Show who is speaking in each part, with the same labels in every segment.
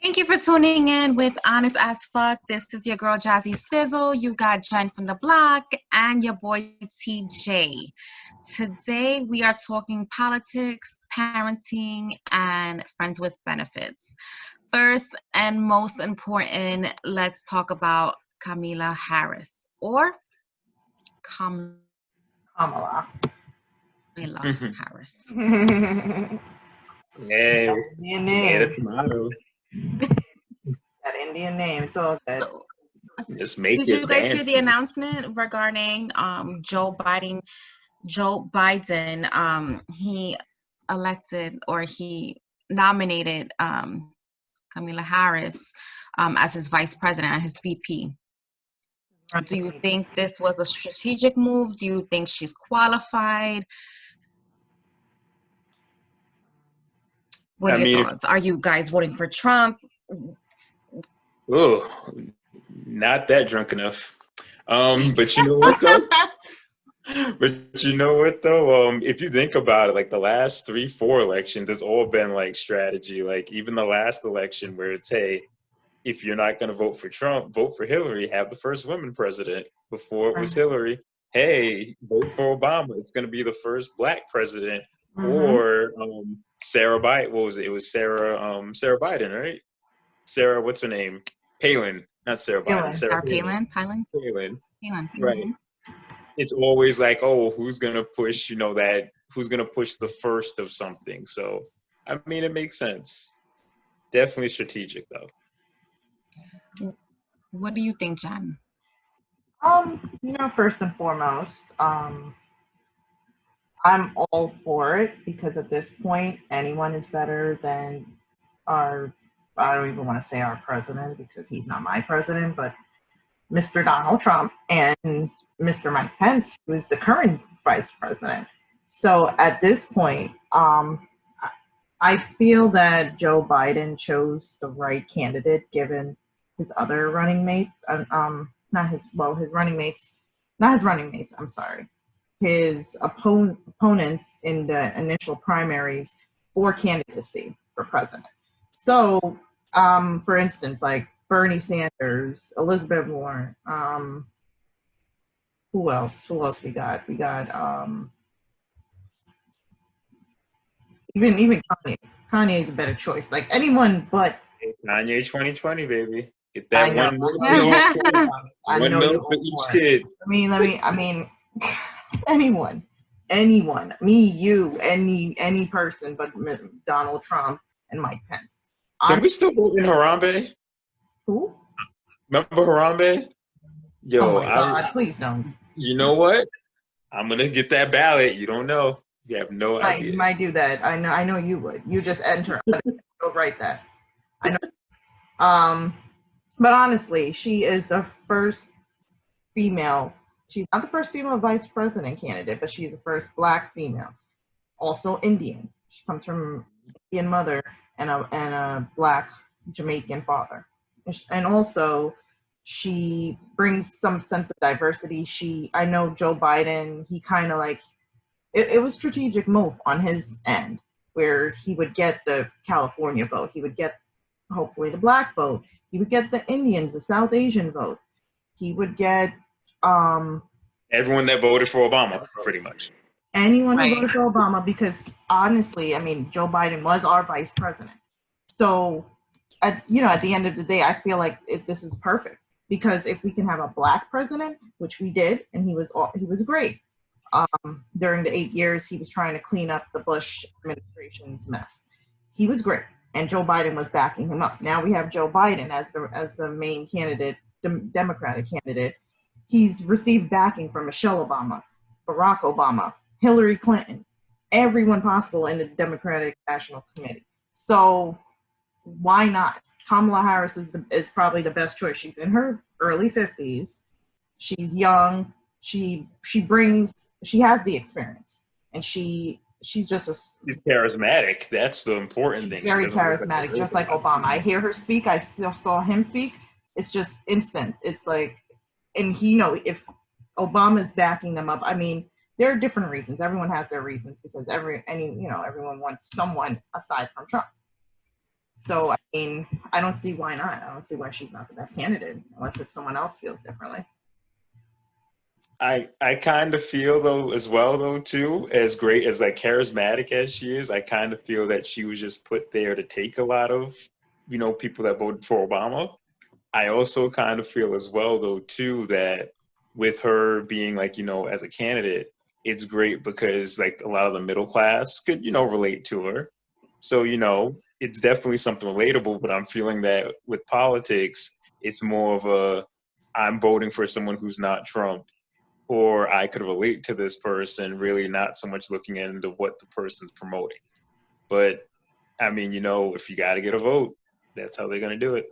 Speaker 1: Thank you for tuning in with Honest as Fuck. This is your girl Jazzy Sizzle. You got Jen from the block and your boy TJ. Today we are talking politics, parenting, and friends with benefits. First and most important, let's talk about Kamala Harris or Kamala
Speaker 2: Kamala.
Speaker 1: Harris.
Speaker 3: Hey,
Speaker 2: Indian
Speaker 3: tomato,
Speaker 2: name.
Speaker 3: tomato.
Speaker 2: That Indian name. It's all good.
Speaker 1: So,
Speaker 3: Just make
Speaker 1: did
Speaker 3: it
Speaker 1: you guys hear
Speaker 3: dance.
Speaker 1: the announcement regarding Joe Biden? He elected or he nominated Kamala Harris as his vice president and his VP. Do you think this was a strategic move? Do you think she's qualified? What are your thoughts? Are you guys voting for Trump?
Speaker 3: Oh, not that drunk enough. But you know what though? If you think about it, like the last 3, 4 elections, it's all been like strategy. Like even the last election where it's, hey, if you're not going to vote for Trump, vote for Hillary, have the first woman president. Before it was Hillary. Hey, vote for Obama. It's going to be the first black president. Or Sarah Biden. What was it? It was Sarah Biden, right? Sarah, what's her name? Palin, not Sarah Biden.
Speaker 1: Sarah Palin.
Speaker 3: Palin.
Speaker 1: Mm-hmm.
Speaker 3: Right. It's always like, oh, who's gonna push? Who's gonna push the first of something? So, I mean, it makes sense. Definitely strategic, though.
Speaker 1: What do you think, John?
Speaker 2: First and foremost, I'm all for it because at this point, anyone is better than I don't even want to say our president because he's not my president, but Mr. Donald Trump and Mr. Mike Pence, who is the current vice president. So at this point, I feel that Joe Biden chose the right candidate given his other running mate, his opponents in the initial primaries for candidacy for president. So, for instance, like Bernie Sanders, Elizabeth Warren, who else we got? We got even Kanye. Kanye is a better choice. Like anyone but
Speaker 3: Kanye 2020, baby. Get that
Speaker 2: I
Speaker 3: $1 million for each kid.
Speaker 2: I mean, anyone, me, you, any person but Donald Trump and Mike Pence.
Speaker 3: Can we still vote in Harambe?
Speaker 2: Who?
Speaker 3: Remember Harambe? Yo,
Speaker 2: oh my God, please don't.
Speaker 3: You know what? I'm gonna get that ballot. You don't know. You have no idea.
Speaker 2: You might do that. I know you would. You just enter. Go write that. I know. But honestly, she is the first female. She's not the first female vice president candidate, but she's the first black female. Also Indian. She comes from Indian mother and a black Jamaican father. And also, she brings some sense of diversity. I know Joe Biden, he kind of like, it was a strategic move on his end, where he would get the California vote. He would get, hopefully, the black vote. He would get the Indians, the South Asian vote. He would get...
Speaker 3: everyone that voted for Obama, pretty much.
Speaker 2: Anyone who voted for Obama, because honestly, I mean, Joe Biden was our vice president. So, at the end of the day, I feel like this is perfect. Because if we can have a black president, which we did, and he was great. During the 8 years, he was trying to clean up the Bush administration's mess. He was great, and Joe Biden was backing him up. Now we have Joe Biden as the main candidate, the Democratic candidate. He's received backing from Michelle Obama, Barack Obama, Hillary Clinton, everyone possible in the Democratic National Committee. So why not? Kamala Harris is probably the best choice. She's in her early 50s. She's young. She has the experience, and she's
Speaker 3: charismatic. That's the important thing.
Speaker 2: Very charismatic, just like Obama. I hear her speak. I still saw him speak. It's just instant. It's like, and if Obama's backing them up, I mean, there are different reasons. Everyone has their reasons because everyone wants someone aside from Trump. So, I mean, I don't see why not. I don't see why she's not the best candidate, unless if someone else feels differently.
Speaker 3: I kind of feel though as well though too, as great as like charismatic as she is, I kind of feel that she was just put there to take a lot of, people that voted for Obama. I also kind of feel as well though too that with her being like, as a candidate, it's great because like a lot of the middle class could, relate to her. So, it's definitely something relatable, but I'm feeling that with politics, it's more of a I'm voting for someone who's not Trump, or I could relate to this person, really not so much looking into what the person's promoting. But I mean, if you got to get a vote, that's how they're going to do it.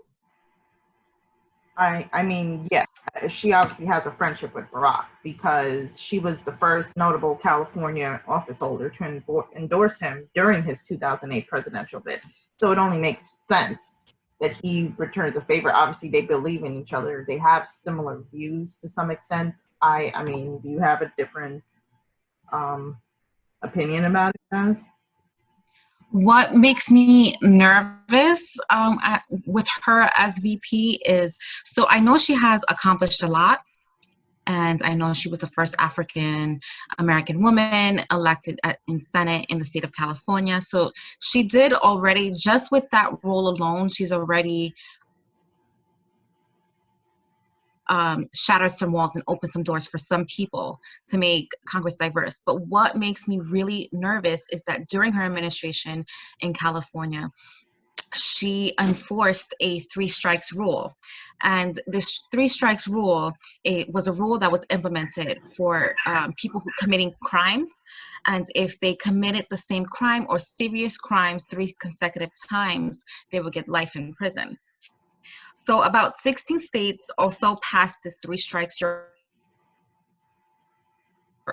Speaker 2: I mean, yeah, she obviously has a friendship with Barack because she was the first notable California office holder to endorse him during his 2008 presidential bid. So it only makes sense that he returns a favor. Obviously, they believe in each other. They have similar views to some extent. I mean, do you have a different opinion about it, guys?
Speaker 1: What makes me nervous with her as VP is, so I know she has accomplished a lot, and I know she was the first African American woman elected in Senate in the state of California. So she did already, just with that role alone, she's already shattered some walls and opened some doors for some people to make Congress diverse. But what makes me really nervous is that during her administration in California, she enforced a 3 strikes rule. And this 3 strikes rule, it was a rule that was implemented for people who committing crimes. And if they committed the same crime or serious crimes 3 consecutive times, they would get life in prison. So about 16 states also passed this 3 strikes you're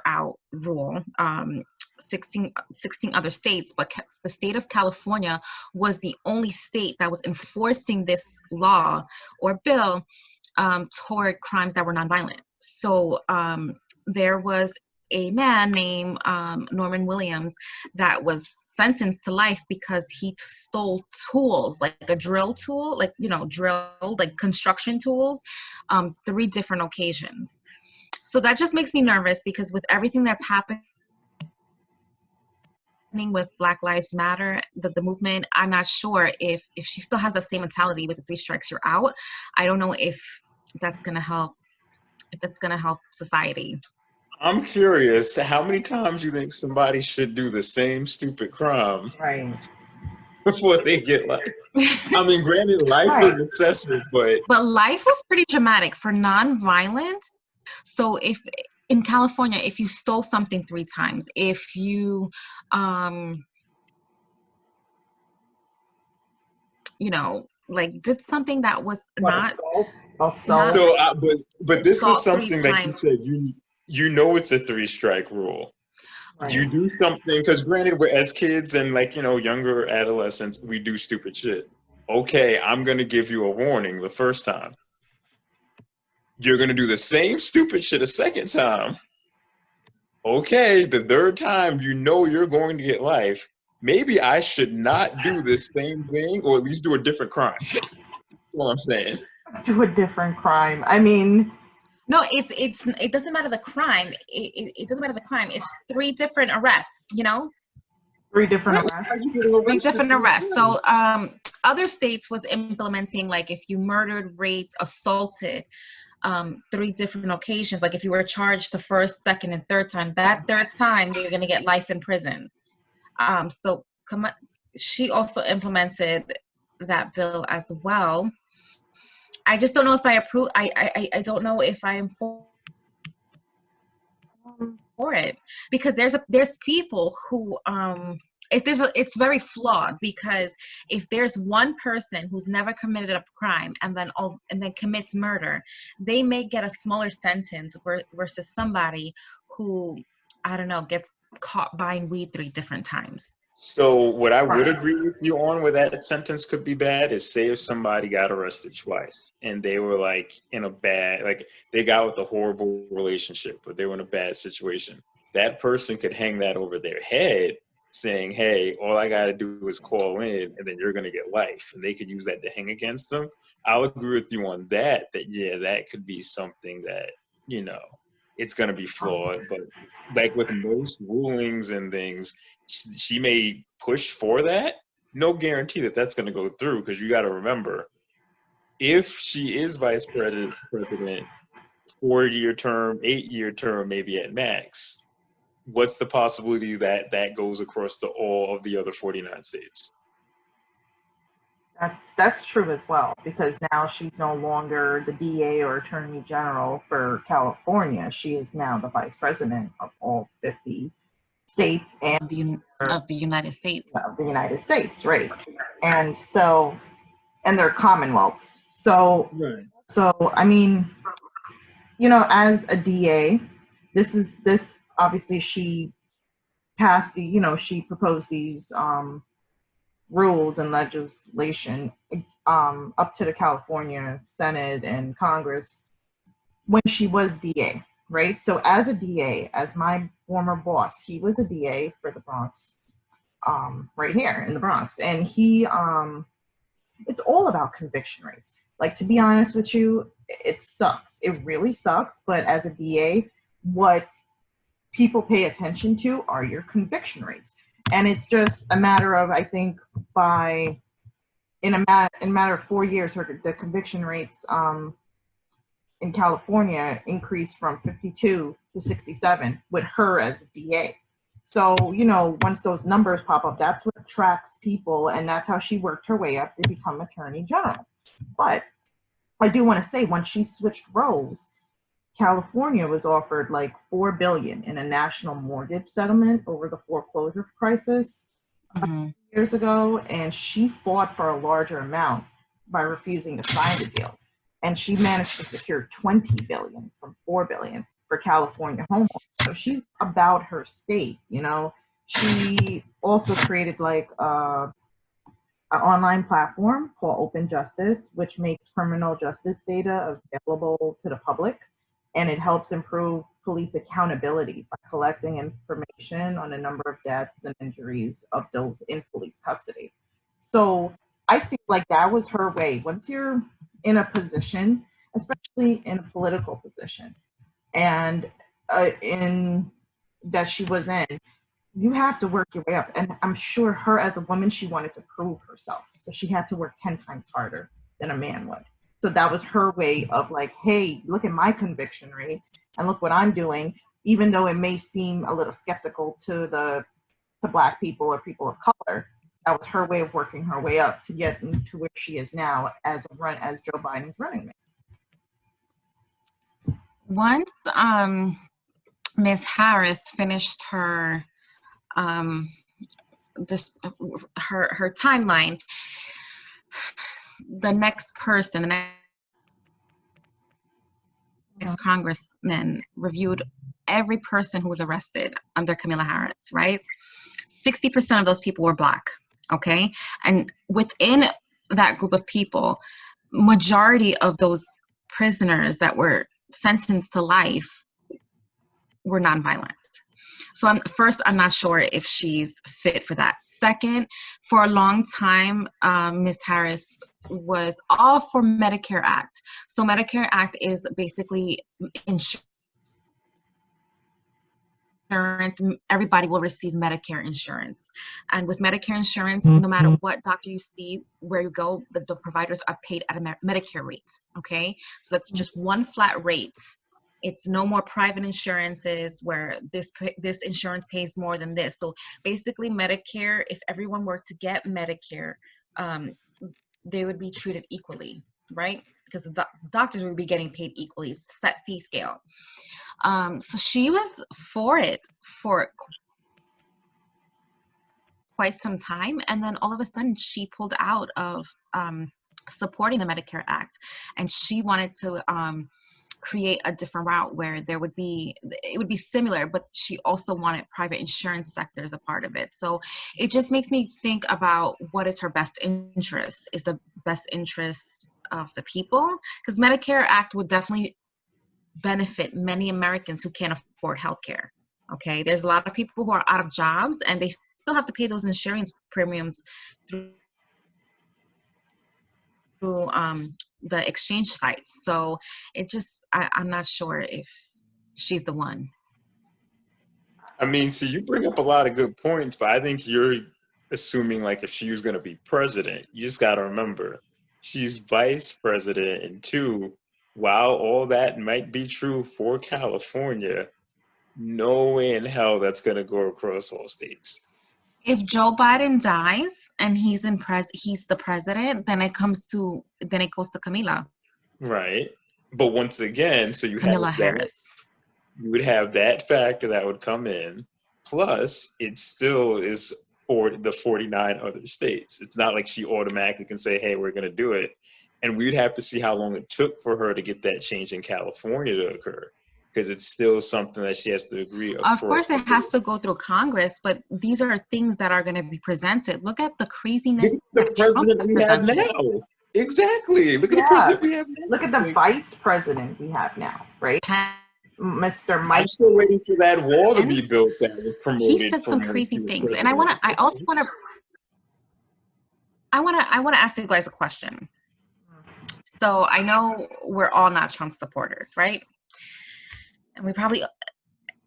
Speaker 1: out rule. 16 other states, but the state of California was the only state that was enforcing this law or bill toward crimes that were nonviolent. So there was a man named Norman Williams that was sentenced to life because he stole tools, like a drill tool, like construction tools, 3 different occasions. So that just makes me nervous because with everything that's happening with Black Lives Matter, the movement, I'm not sure if she still has the same mentality with the 3 strikes you're out. I don't know if that's gonna help society.
Speaker 3: I'm curious, how many times you think somebody should do the same stupid crime
Speaker 2: Right.
Speaker 3: before they get life? I mean, granted, life is excessive, but
Speaker 1: life was pretty dramatic for non-violent. So if in California, if you stole something 3 times, if you like did something that was
Speaker 2: assault.
Speaker 3: So, but this was something that you
Speaker 1: times.
Speaker 3: said it's a 3 strike rule.
Speaker 2: Right.
Speaker 3: You do something, because granted, we're as kids and younger adolescents, we do stupid shit. Okay, I'm gonna give you a warning the first time. You're gonna do the same stupid shit a second time. Okay, the 3rd time, you're going to get life. Maybe I should not do this same thing, or at least do a different crime. That's what I'm saying.
Speaker 2: Do a different crime. I mean,
Speaker 1: no, it doesn't matter the crime. It doesn't matter the crime. It's 3 different arrests.
Speaker 2: 3 different arrests.
Speaker 1: 3 different arrests. So other states was implementing, like, if you murdered, raped, assaulted, 3 different occasions. Like if you were charged the 1st, 2nd, and 3rd time, that 3rd time you're gonna get life in prison. So she also implemented that bill as well. I just don't know if I approve. I don't know if I am for it, because there's people who it's very flawed, because if there's one person who's never committed a crime and then commits murder, they may get a smaller sentence versus somebody who, I don't know, gets caught buying weed 3 different times.
Speaker 3: So what I would agree with you on where that sentence could be bad is, say if somebody got arrested twice and they were like in a bad, like they got with a horrible relationship, but they were in a bad situation. That person could hang that over their head saying, hey, all I got to do is call in and then you're going to get life. And they could use that to hang against them. I'll agree with you on that, yeah, that could be something that, you know, it's going to be flawed. But like with most rulings and things, she may push for that. No guarantee that that's going to go through, because you got to remember, if she is vice president, 4-year term, 8-year term, maybe at max, what's the possibility that that goes across to all of the other 49 states?
Speaker 2: That's true as well, because now she's no longer the DA or Attorney General for California. She is now the Vice President of all 50 states and
Speaker 1: of the United States.
Speaker 2: Of the United States, right? And so, and they're commonwealths. So,
Speaker 4: Right.
Speaker 2: so I mean, you know, as a DA, this obviously she passed the, you know, she proposed these rules and legislation up to the California Senate and Congress when she was DA, right? So as a DA, as my former boss, he was a DA for the Bronx, right here in the Bronx, and he, it's all about conviction rates. Like, to be honest with you, it sucks. It really sucks. But as a DA, what people pay attention to are your conviction rates. And it's just a matter of, I think, in a matter of 4 years, the conviction rates in California increased from 52 to 67 with her as DA. So, you know, once those numbers pop up, that's what attracts people, and that's how she worked her way up to become Attorney General. But I do want to say, once she switched roles, California was offered like $4 billion in a national mortgage settlement over the foreclosure crisis years ago, and she fought for a larger amount by refusing to sign the deal. And she managed to secure $20 billion from $4 billion for California homeowners. So she's about her state, you know. She also created like an online platform called Open Justice, which makes criminal justice data available to the public, and it helps improve police accountability by collecting information on the number of deaths and injuries of those in police custody. So I feel like that was her way. Once you're in a position, especially in a political position, and in that she was in, you have to work your way up. And I'm sure her as a woman, she wanted to prove herself. So she had to work 10 times harder than a man would. So that was her way of like, hey, look at my conviction rate and look what I'm doing, even though it may seem a little skeptical to Black people or people of color. That was her way of working her way up to get to where she is now as Joe Biden's running mate.
Speaker 1: Once Ms. Harris finished her her timeline, the next congressman reviewed every person who was arrested under Kamala Harris, right? 60% of those people were Black, okay? And within that group of people, majority of those prisoners that were sentenced to life were nonviolent. So I'm not sure if she's fit for that. Second, for a long time, Ms. Harris was all for Medicare Act. So Medicare Act is basically insurance. Everybody will receive Medicare insurance. And with Medicare insurance, no matter what doctor you see, where you go, the providers are paid at a Medicare rate, okay? So that's just one flat rate. It's no more private insurances where this insurance pays more than this. So basically Medicare, if everyone were to get Medicare, they would be treated equally, right? Because the doctors would be getting paid equally. It's a set fee scale. So she was for it for quite some time. And then all of a sudden she pulled out of supporting the Medicare Act. And she wanted to create a different route where it would be similar, but she also wanted private insurance sector as a part of it. So it just makes me think about what is her best interest. Is the best interest of the people? Because Medicare Act would definitely benefit many Americans who can't afford healthcare. Okay, there's a lot of people who are out of jobs and they still have to pay those insurance premiums through the exchange sites. So it just, I'm not sure if she's the one.
Speaker 3: I mean, so you bring up a lot of good points, but I think you're assuming like if she was going to be president, you just got to remember she's vice president. And two, while all that might be true for California, no way in hell that's going to go across all states.
Speaker 1: If Joe Biden dies and he's the president, then it goes to Kamala.
Speaker 3: Right. But once again, so you
Speaker 1: Kamala
Speaker 3: have that,
Speaker 1: Harris.
Speaker 3: you would have that factor that would come in. Plus, it still is for the 49 other states. It's not like she automatically can say, hey, we're going to do it. And we'd have to see how long it took for her to get that change in California to occur, because it's still something that she has to agree.
Speaker 1: Of course, it has to go through Congress, but these are things that are going to be presented. Look at the craziness
Speaker 3: the
Speaker 1: that Trump
Speaker 3: president
Speaker 1: has
Speaker 3: we have
Speaker 1: presented.
Speaker 3: now. Exactly. Look at the president we have now.
Speaker 2: Look at the vice president we have now, right? Mr. Mike.
Speaker 3: I'm still waiting for that wall to be built that was promoted.
Speaker 1: He said some crazy things, and I want to ask you guys a question. So I know we're all not Trump supporters, right? And we probably,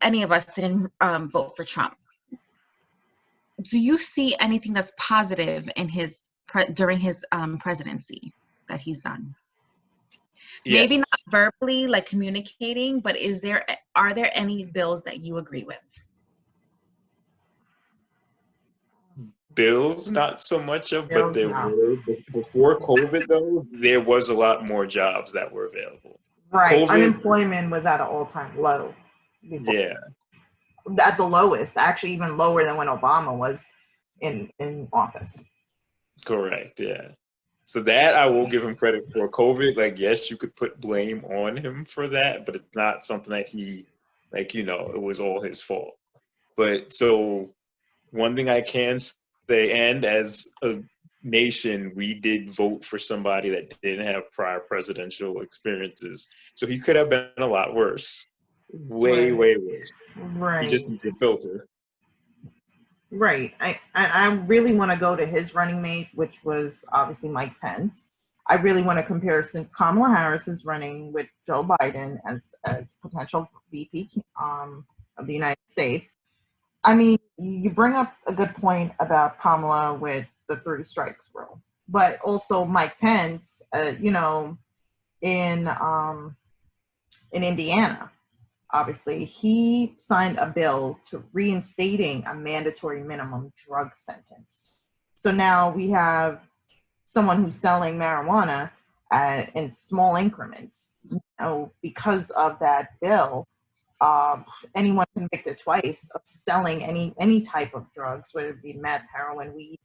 Speaker 1: any of us didn't vote for Trump. Do you see anything that's positive in during his presidency that he's done? Yeah. Maybe not verbally, like communicating, but are there any bills that you agree with?
Speaker 3: Bills, not so much of, but there were, before COVID though, there was a lot more jobs that were available.
Speaker 2: Right. COVID, unemployment was at an all-time low.
Speaker 3: Yeah.
Speaker 2: At the lowest, actually even lower than when Obama was in office.
Speaker 3: Correct, yeah. So that I will give him credit for. COVID, like, yes, you could put blame on him for that, but it's not something that he, like, you know, it was all his fault. But so one thing I can say, and as a nation, we did vote for somebody that didn't have prior presidential experiences. So he could have been a lot worse. Way worse.
Speaker 2: Right.
Speaker 3: He just needs a filter.
Speaker 2: Right. I really want to go to his running mate, which was obviously Mike Pence. I really want to compare, since Kamala Harris is running with Joe Biden as potential VP of the United States. I mean, you bring up a good point about Kamala with the 3 strikes rule, but also Mike Pence, you know, in Indiana. Obviously, he signed a bill to reinstating a mandatory minimum drug sentence. So now we have someone who's selling marijuana in small increments. You know, because of that bill, anyone convicted twice of selling any type of drugs, whether it be meth, heroin, weed,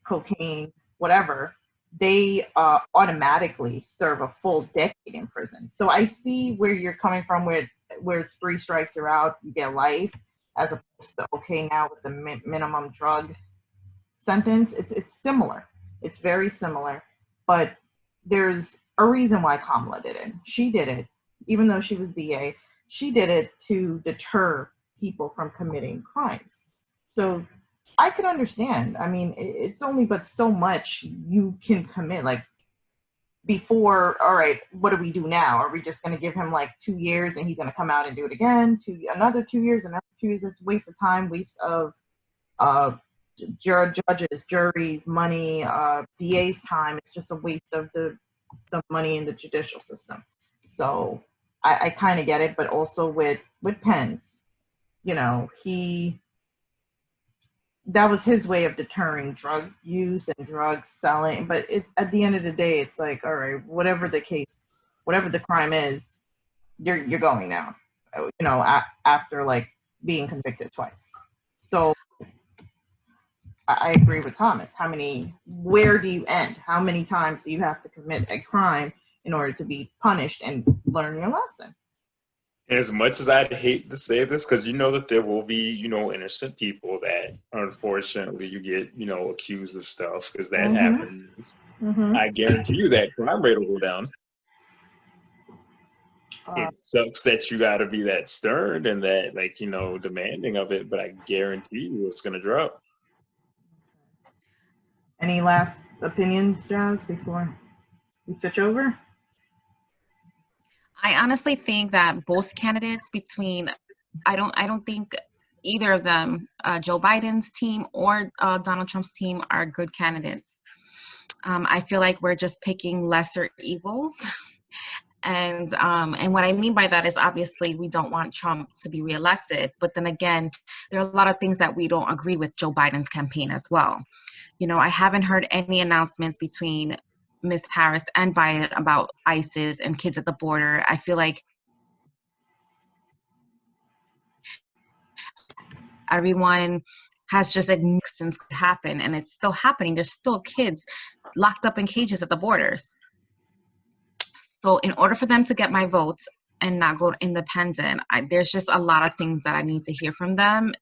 Speaker 2: cocaine, whatever, they automatically serve a full decade in prison. So I see where you're coming from, where it's 3 strikes you're out, you get life, as opposed to okay now with the minimum drug sentence. It's similar. It's very similar, but there's a reason why Kamala did it. She did it, even though she was DA, she did it to deter people from committing crimes. So I could understand. I mean, it's only but so much you can commit. Like, before, all right, what do we do now? Are we just going to give him like 2 years and he's going to come out and do it again? Another 2 years, another 2 years. It's a waste of time, waste of judges, juries, money, DA's time. It's just a waste of the money in the judicial system. So I kind of get it, but also with Pence, you know, that was his way of deterring drug use and drug selling. But at the end of the day, it's like, all right, whatever the case, whatever the crime is, you're going now, you know, after like being convicted twice. So I agree with Thomas. Where do you end? How many times do you have to commit a crime in order to be punished and learn your lesson?
Speaker 3: As much as I'd hate to say this, because you know that there will be, you know, innocent people that unfortunately you get, you know, accused of stuff, because that happens. I guarantee you that crime rate will go down. It sucks that you got to be that stern and that, like, you know, demanding of it, but I guarantee you it's going to drop.
Speaker 2: Any last opinions, Jazz, before we switch over?
Speaker 1: I honestly think that both candidates between I don't think either of them, Joe Biden's team or Donald Trump's team, are good candidates. I feel like we're just picking lesser evils. And what I mean by that is obviously we don't want Trump to be reelected, but then again, there are a lot of things that we don't agree with Joe Biden's campaign as well. You know, I haven't heard any announcements between Ms. Harris and Biden about ISIS and kids at the border. I feel like everyone has just ignored since it happened, and it's still happening. There's still kids locked up in cages at the borders. So in order for them to get my votes and not go independent, there's just a lot of things that I need to hear from them.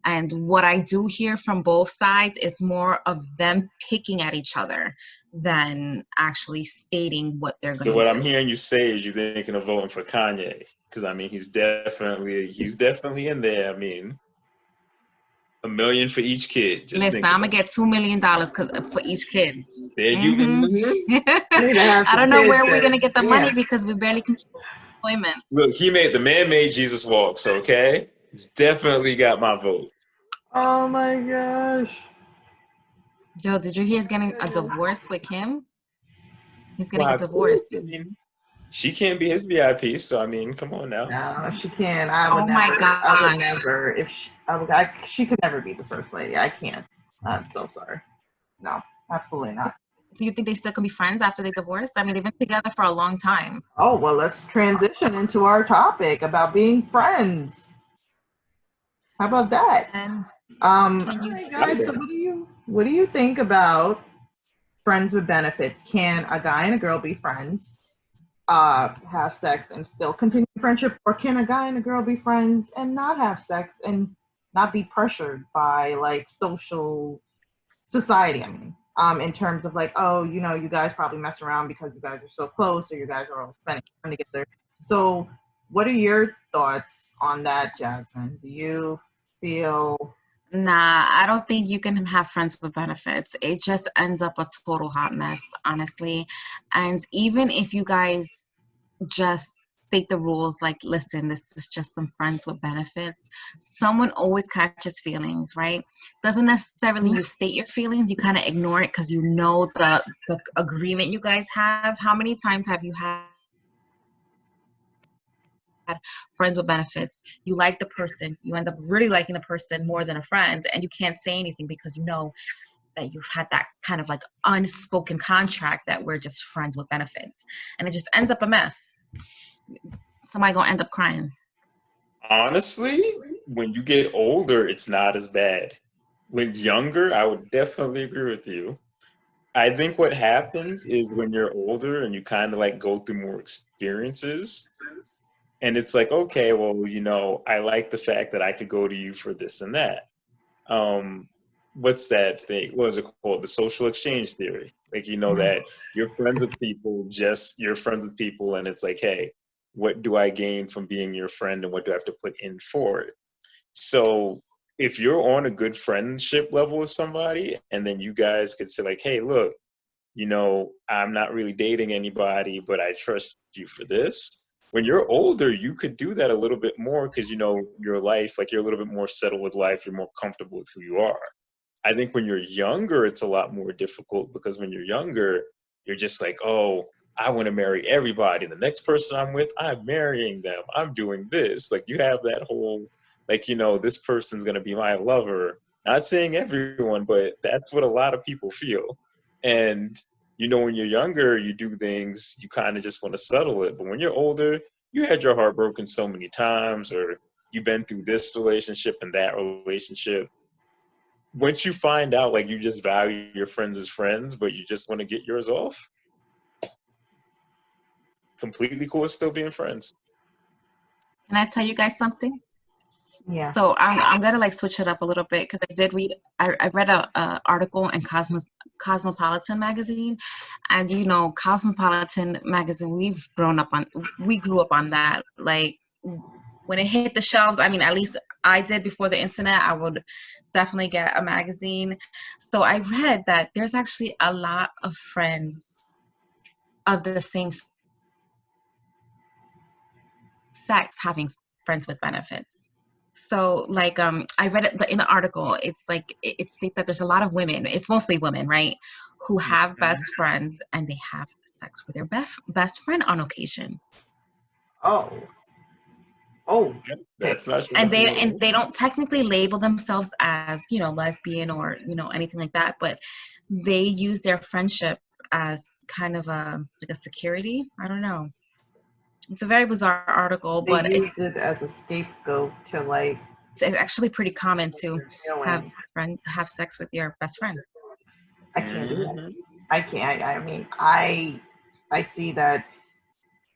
Speaker 1: And what I do hear from both sides is more of them picking at each other than actually stating what they're going to do.
Speaker 3: So what I'm hearing you say is you're thinking of voting for Kanye, because I mean he's definitely in there. I mean, $1 million for each kid. Just
Speaker 1: listen, I'm gonna get $2 million for each kid.
Speaker 3: There you
Speaker 1: I don't know where we're gonna get the money because we barely can keep employment.
Speaker 3: Look, the man made Jesus walk, so okay? He's definitely got my vote.
Speaker 2: Oh my gosh.
Speaker 1: Joe, did you hear he's getting a divorce with Kim? He's getting a divorce.
Speaker 3: I mean, she can't be his VIP, so I mean, come on now.
Speaker 2: No, she can't.
Speaker 1: My gosh.
Speaker 2: I would never. She could never be the first lady. I can't. I'm so sorry. No, absolutely not.
Speaker 1: Do you think they still can be friends after they divorce? I mean, they've been together for a long time.
Speaker 2: Oh, well, let's transition into our topic about being friends. How about that?
Speaker 1: And
Speaker 2: guys, so what do you think about friends with benefits? Can a guy and a girl be friends, have sex and still continue friendship, or can a guy and a girl be friends and not have sex and not be pressured by like society? I mean, in terms of like, oh, you know, you guys probably mess around because you guys are so close or you guys are all spending time together. So what are your thoughts on that, Jasmine? Do you feel...
Speaker 1: Nah, I don't think you can have friends with benefits. It just ends up a total hot mess, honestly. And even if you guys just state the rules, like, listen, this is just some friends with benefits, someone always catches feelings, right? Doesn't necessarily you state your feelings, you kind of ignore it because you know the agreement you guys have. How many times have you had friends with benefits? You like the person, you end up really liking the person more than a friend, and you can't say anything because you know that you've had that kind of like unspoken contract that we're just friends with benefits, and it just ends up a mess. Somebody gonna end up crying.
Speaker 3: Honestly, when you get older, it's not as bad. When younger, I would definitely agree with you. I think what happens is when you're older and you kind of like go through more experiences, and it's like, okay, well, you know, I like the fact that I could go to you for this and that. What's that thing? What is it called? The social exchange theory. Like, you know, that you're friends with people, and it's like, hey, what do I gain from being your friend and what do I have to put in for it? So if you're on a good friendship level with somebody and then you guys could say like, hey, look, you know, I'm not really dating anybody, but I trust you for this. When you're older, you could do that a little bit more because, you know, your life, like you're a little bit more settled with life. You're more comfortable with who you are. I think when you're younger, it's a lot more difficult because when you're younger, you're just like, oh, I want to marry everybody. The next person I'm with, I'm marrying them. I'm doing this. Like you have that whole, like, you know, this person's going to be my lover. Not saying everyone, but that's what a lot of people feel. And, you know, when you're younger, you do things, you kind of just want to settle it. But when you're older, you had your heart broken so many times, or you've been through this relationship and that relationship. Once you find out, like, you just value your friends as friends, but you just want to get yours off, completely cool with still being friends.
Speaker 1: Can I tell you guys something?
Speaker 2: Yeah.
Speaker 1: So I'm gonna like switch it up a little bit because I read a article in Cosmopolitan magazine, and you know, Cosmopolitan magazine, we grew up on that. Like, when it hit the shelves, I mean, at least I did before the internet, I would definitely get a magazine. So I read that there's actually a lot of friends of the same sex having friends with benefits. So like I read it in the article, it's like it states that there's a lot of women, it's mostly women, right, who have best friends and they have sex with their best friend on occasion.
Speaker 2: Oh. Oh.
Speaker 3: That's not
Speaker 1: And they don't technically label themselves as, you know, lesbian or, you know, anything like that, but they use their friendship as kind of a like a security. I don't know. It's a very bizarre article,
Speaker 2: They
Speaker 1: but
Speaker 2: use it as a scapegoat to like.
Speaker 1: it's actually pretty common to
Speaker 2: Feeling.
Speaker 1: have sex with your best friend.
Speaker 2: I can't do that. I can't. I mean, I see that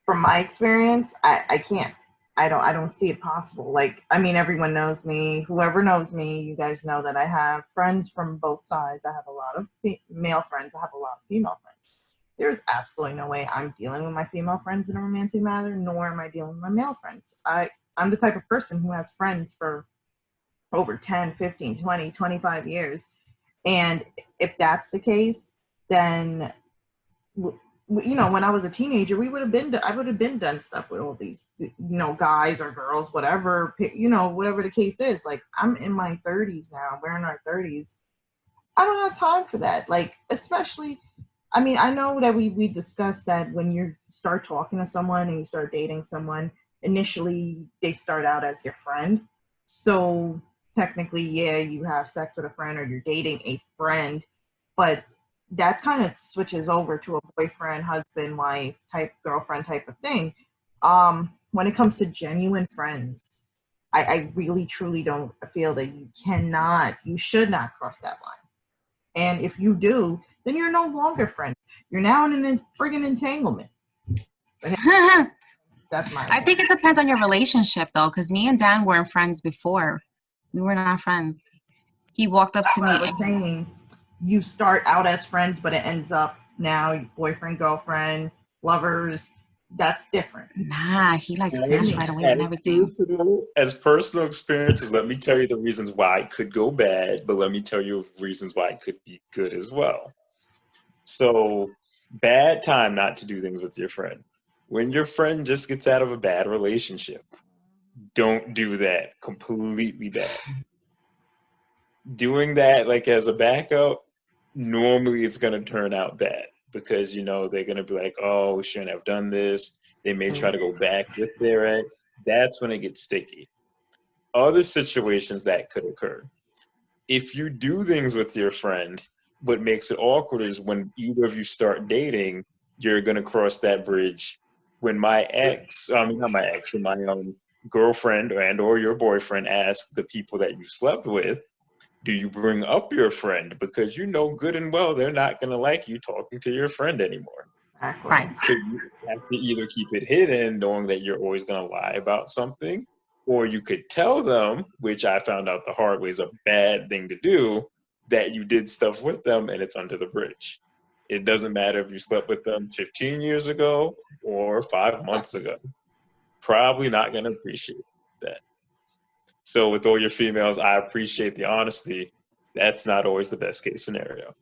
Speaker 2: from my experience. I can't. I don't see it possible. Like, I mean, everyone knows me. Whoever knows me, you guys know that I have friends from both sides. I have a lot of male friends. I have a lot of female friends. There's absolutely no way I'm dealing with my female friends in a romantic manner, nor am I dealing with my male friends. I'm the type of person who has friends for over 10, 15, 20, 25 years. And if that's the case, then, you know, when I was a teenager, I would have been done stuff with all these, you know, guys or girls, whatever, you know, whatever the case is. Like, I'm in my 30s now. We're in our 30s. I don't have time for that. Like, especially, I mean, I know that we discussed that when you start talking to someone and you start dating someone, initially they start out as your friend. So technically, yeah, you have sex with a friend or you're dating a friend, but that kind of switches over to a boyfriend, husband, wife type, girlfriend type of thing. When it comes to genuine friends, I really truly don't feel that you should not cross that line. And if you do, then you're no longer friends. You're now in a friggin' entanglement. That's my opinion.
Speaker 1: I think it depends on your relationship, though, because me and Dan weren't friends before. We were not friends. He walked up to me.
Speaker 2: I was saying, you start out as friends, but it ends up now boyfriend, girlfriend, lovers. That's different.
Speaker 1: Nah, he like snatched right away and everything.
Speaker 3: As personal experiences, let me tell you the reasons why it could go bad, but let me tell you reasons why it could be good as well. So, bad time not to do things with your friend. When your friend just gets out of a bad relationship, don't do that. Completely bad. Doing that like as a backup, normally it's going to turn out bad because, you know, they're going to be like, oh, we shouldn't have done this. They may try to go back with their ex. That's when it gets sticky. Other situations that could occur. If you do things with your friend, what makes it awkward is when either of you start dating, you're going to cross that bridge. When my ex, not my ex, when my girlfriend or your boyfriend asks the people that you slept with, do you bring up your friend? Because you know good and well they're not going to like you talking to your friend anymore.
Speaker 2: Exactly.
Speaker 1: Right.
Speaker 3: So you have to either keep it hidden, knowing that you're always going to lie about something, or you could tell them, which I found out the hard way is a bad thing to do, that you did stuff with them and it's under the bridge. It doesn't matter if you slept with them 15 years ago or 5 months ago. Probably not going to appreciate that. So with all your females, I appreciate the honesty. That's not always the best case scenario.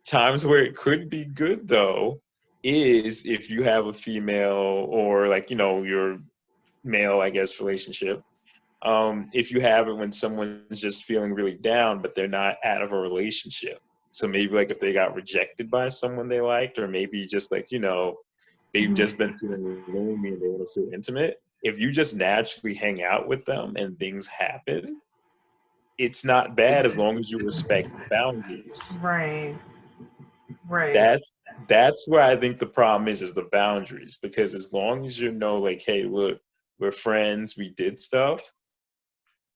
Speaker 3: Times where it could be good though is if you have a female or like, you know, your male, I guess, relationship. If you have it when someone's just feeling really down, but they're not out of a relationship. So maybe like if they got rejected by someone they liked, or maybe just like, you know, they've just been feeling lonely and they want to feel intimate. If you just naturally hang out with them and things happen, it's not bad as long as you respect boundaries.
Speaker 2: Right.
Speaker 3: That's where I think the problem is the boundaries. Because as long as you know, like, hey, look, we're friends, we did stuff.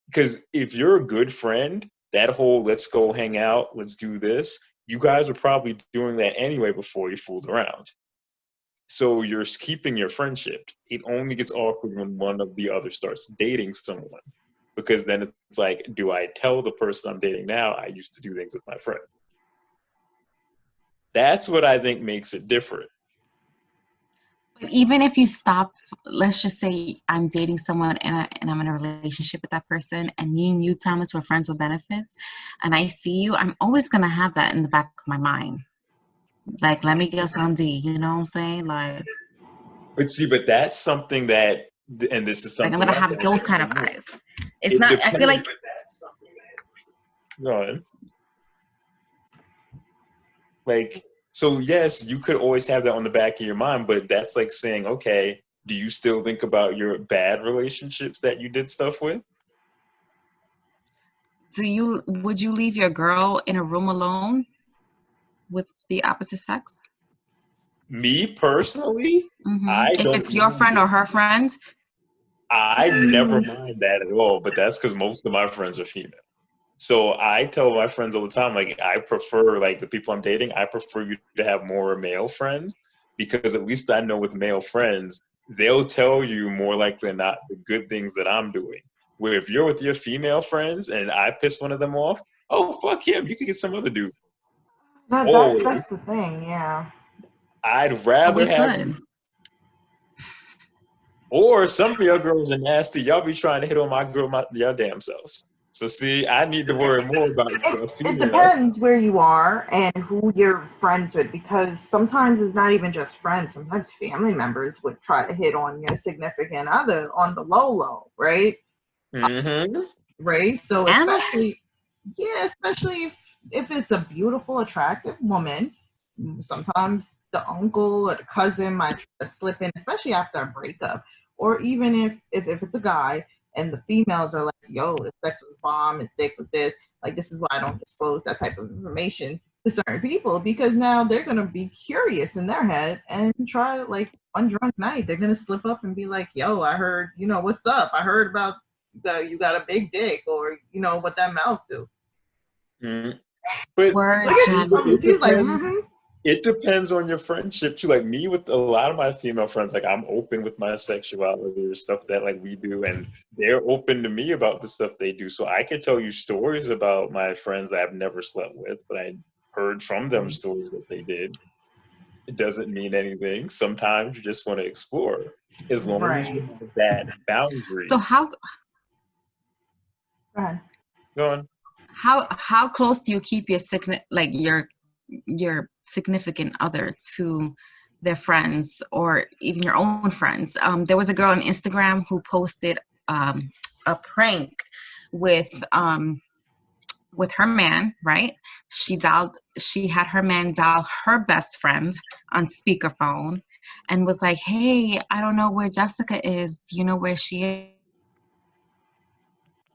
Speaker 3: Because if you're a good friend, that whole let's go hang out, let's do this, you guys are probably doing that anyway before you fooled around. So you're keeping your friendship. It only gets awkward when one of the other starts dating someone. Because then it's like, do I tell the person I'm dating now I used to do things with my friend? That's what I think makes it different.
Speaker 1: But even if you stop, let's just say I'm dating someone and I'm in a relationship with that person, and me and you, Thomas, we're friends with benefits, and I see you, I'm always gonna have that in the back of my mind. Like, let me get some D, you know what I'm saying?
Speaker 3: But see, but that's something that, and this is
Speaker 1: I'm
Speaker 3: something
Speaker 1: gonna
Speaker 3: else
Speaker 1: have
Speaker 3: that
Speaker 1: those kind of eyes. It's
Speaker 3: it
Speaker 1: not, I feel
Speaker 3: depends.
Speaker 1: like,
Speaker 3: Go on. Like, so yes, you could always have that on the back of your mind, but that's like saying, okay, do you still think about your bad relationships that you did stuff with?
Speaker 1: would you leave your girl in a room alone with the opposite sex?
Speaker 3: Me personally, I
Speaker 1: If
Speaker 3: don't
Speaker 1: it's your
Speaker 3: mind
Speaker 1: friend
Speaker 3: it.
Speaker 1: or her friend?
Speaker 3: I never mind that at all, but that's because most of my friends are female. So I tell my friends all the time, like, I prefer, like, the people I'm dating, I prefer you to have more male friends, because at least I know with male friends, they'll tell you more likely than not the good things that I'm doing. Where if you're with your female friends and I piss one of them off, oh, fuck him, you can get some other dude.
Speaker 2: That's
Speaker 3: Always.
Speaker 2: the thing, yeah.
Speaker 3: I'd
Speaker 1: Oh,
Speaker 3: rather
Speaker 1: we
Speaker 3: have
Speaker 1: could.
Speaker 3: you. Or some of your girls are nasty. Y'all be trying to hit on my girl, your damn selves. So see, I need to worry more about your
Speaker 2: It
Speaker 3: females.
Speaker 2: depends where you are and who you're friends with, because sometimes it's not even just friends. Sometimes family members would try to hit on your significant other on the low, right?
Speaker 3: Mm-hmm.
Speaker 2: Right. So
Speaker 1: And
Speaker 2: especially if it's a beautiful, attractive woman, sometimes the uncle or the cousin might try to slip in, especially after a breakup, or even if it's a guy and the females are like, "Yo, the sex was bomb, his dick was this." Like, this is why I don't disclose that type of information to certain people, because now they're gonna be curious in their head and try to, like, one drunk night, they're gonna slip up and be like, "Yo, I heard, what's up? I heard about you got a big dick, or what that mouth do."
Speaker 3: Mm-hmm. But
Speaker 1: word,
Speaker 2: Look at
Speaker 3: see,
Speaker 2: you,
Speaker 1: Jen.
Speaker 3: but
Speaker 2: Thomas. He's like,
Speaker 3: it depends on your friendship too. Like me with a lot of my female friends, like I'm open with my sexuality or stuff that like we do, and they're open to me about the stuff they do. So I could tell you stories about my friends that I've never slept with, but I heard from them stories that they did. It doesn't mean anything. Sometimes you just want to explore, as long as
Speaker 2: right.
Speaker 3: you have that
Speaker 1: So
Speaker 3: boundary.
Speaker 2: Go ahead.
Speaker 3: Go on.
Speaker 1: how close do you keep your significant other to their friends or even your own friends? There was a girl on Instagram who posted a prank with her man, right? She had her man dial her best friend on speakerphone and was like, "Hey, I don't know where Jessica is. Do you know where she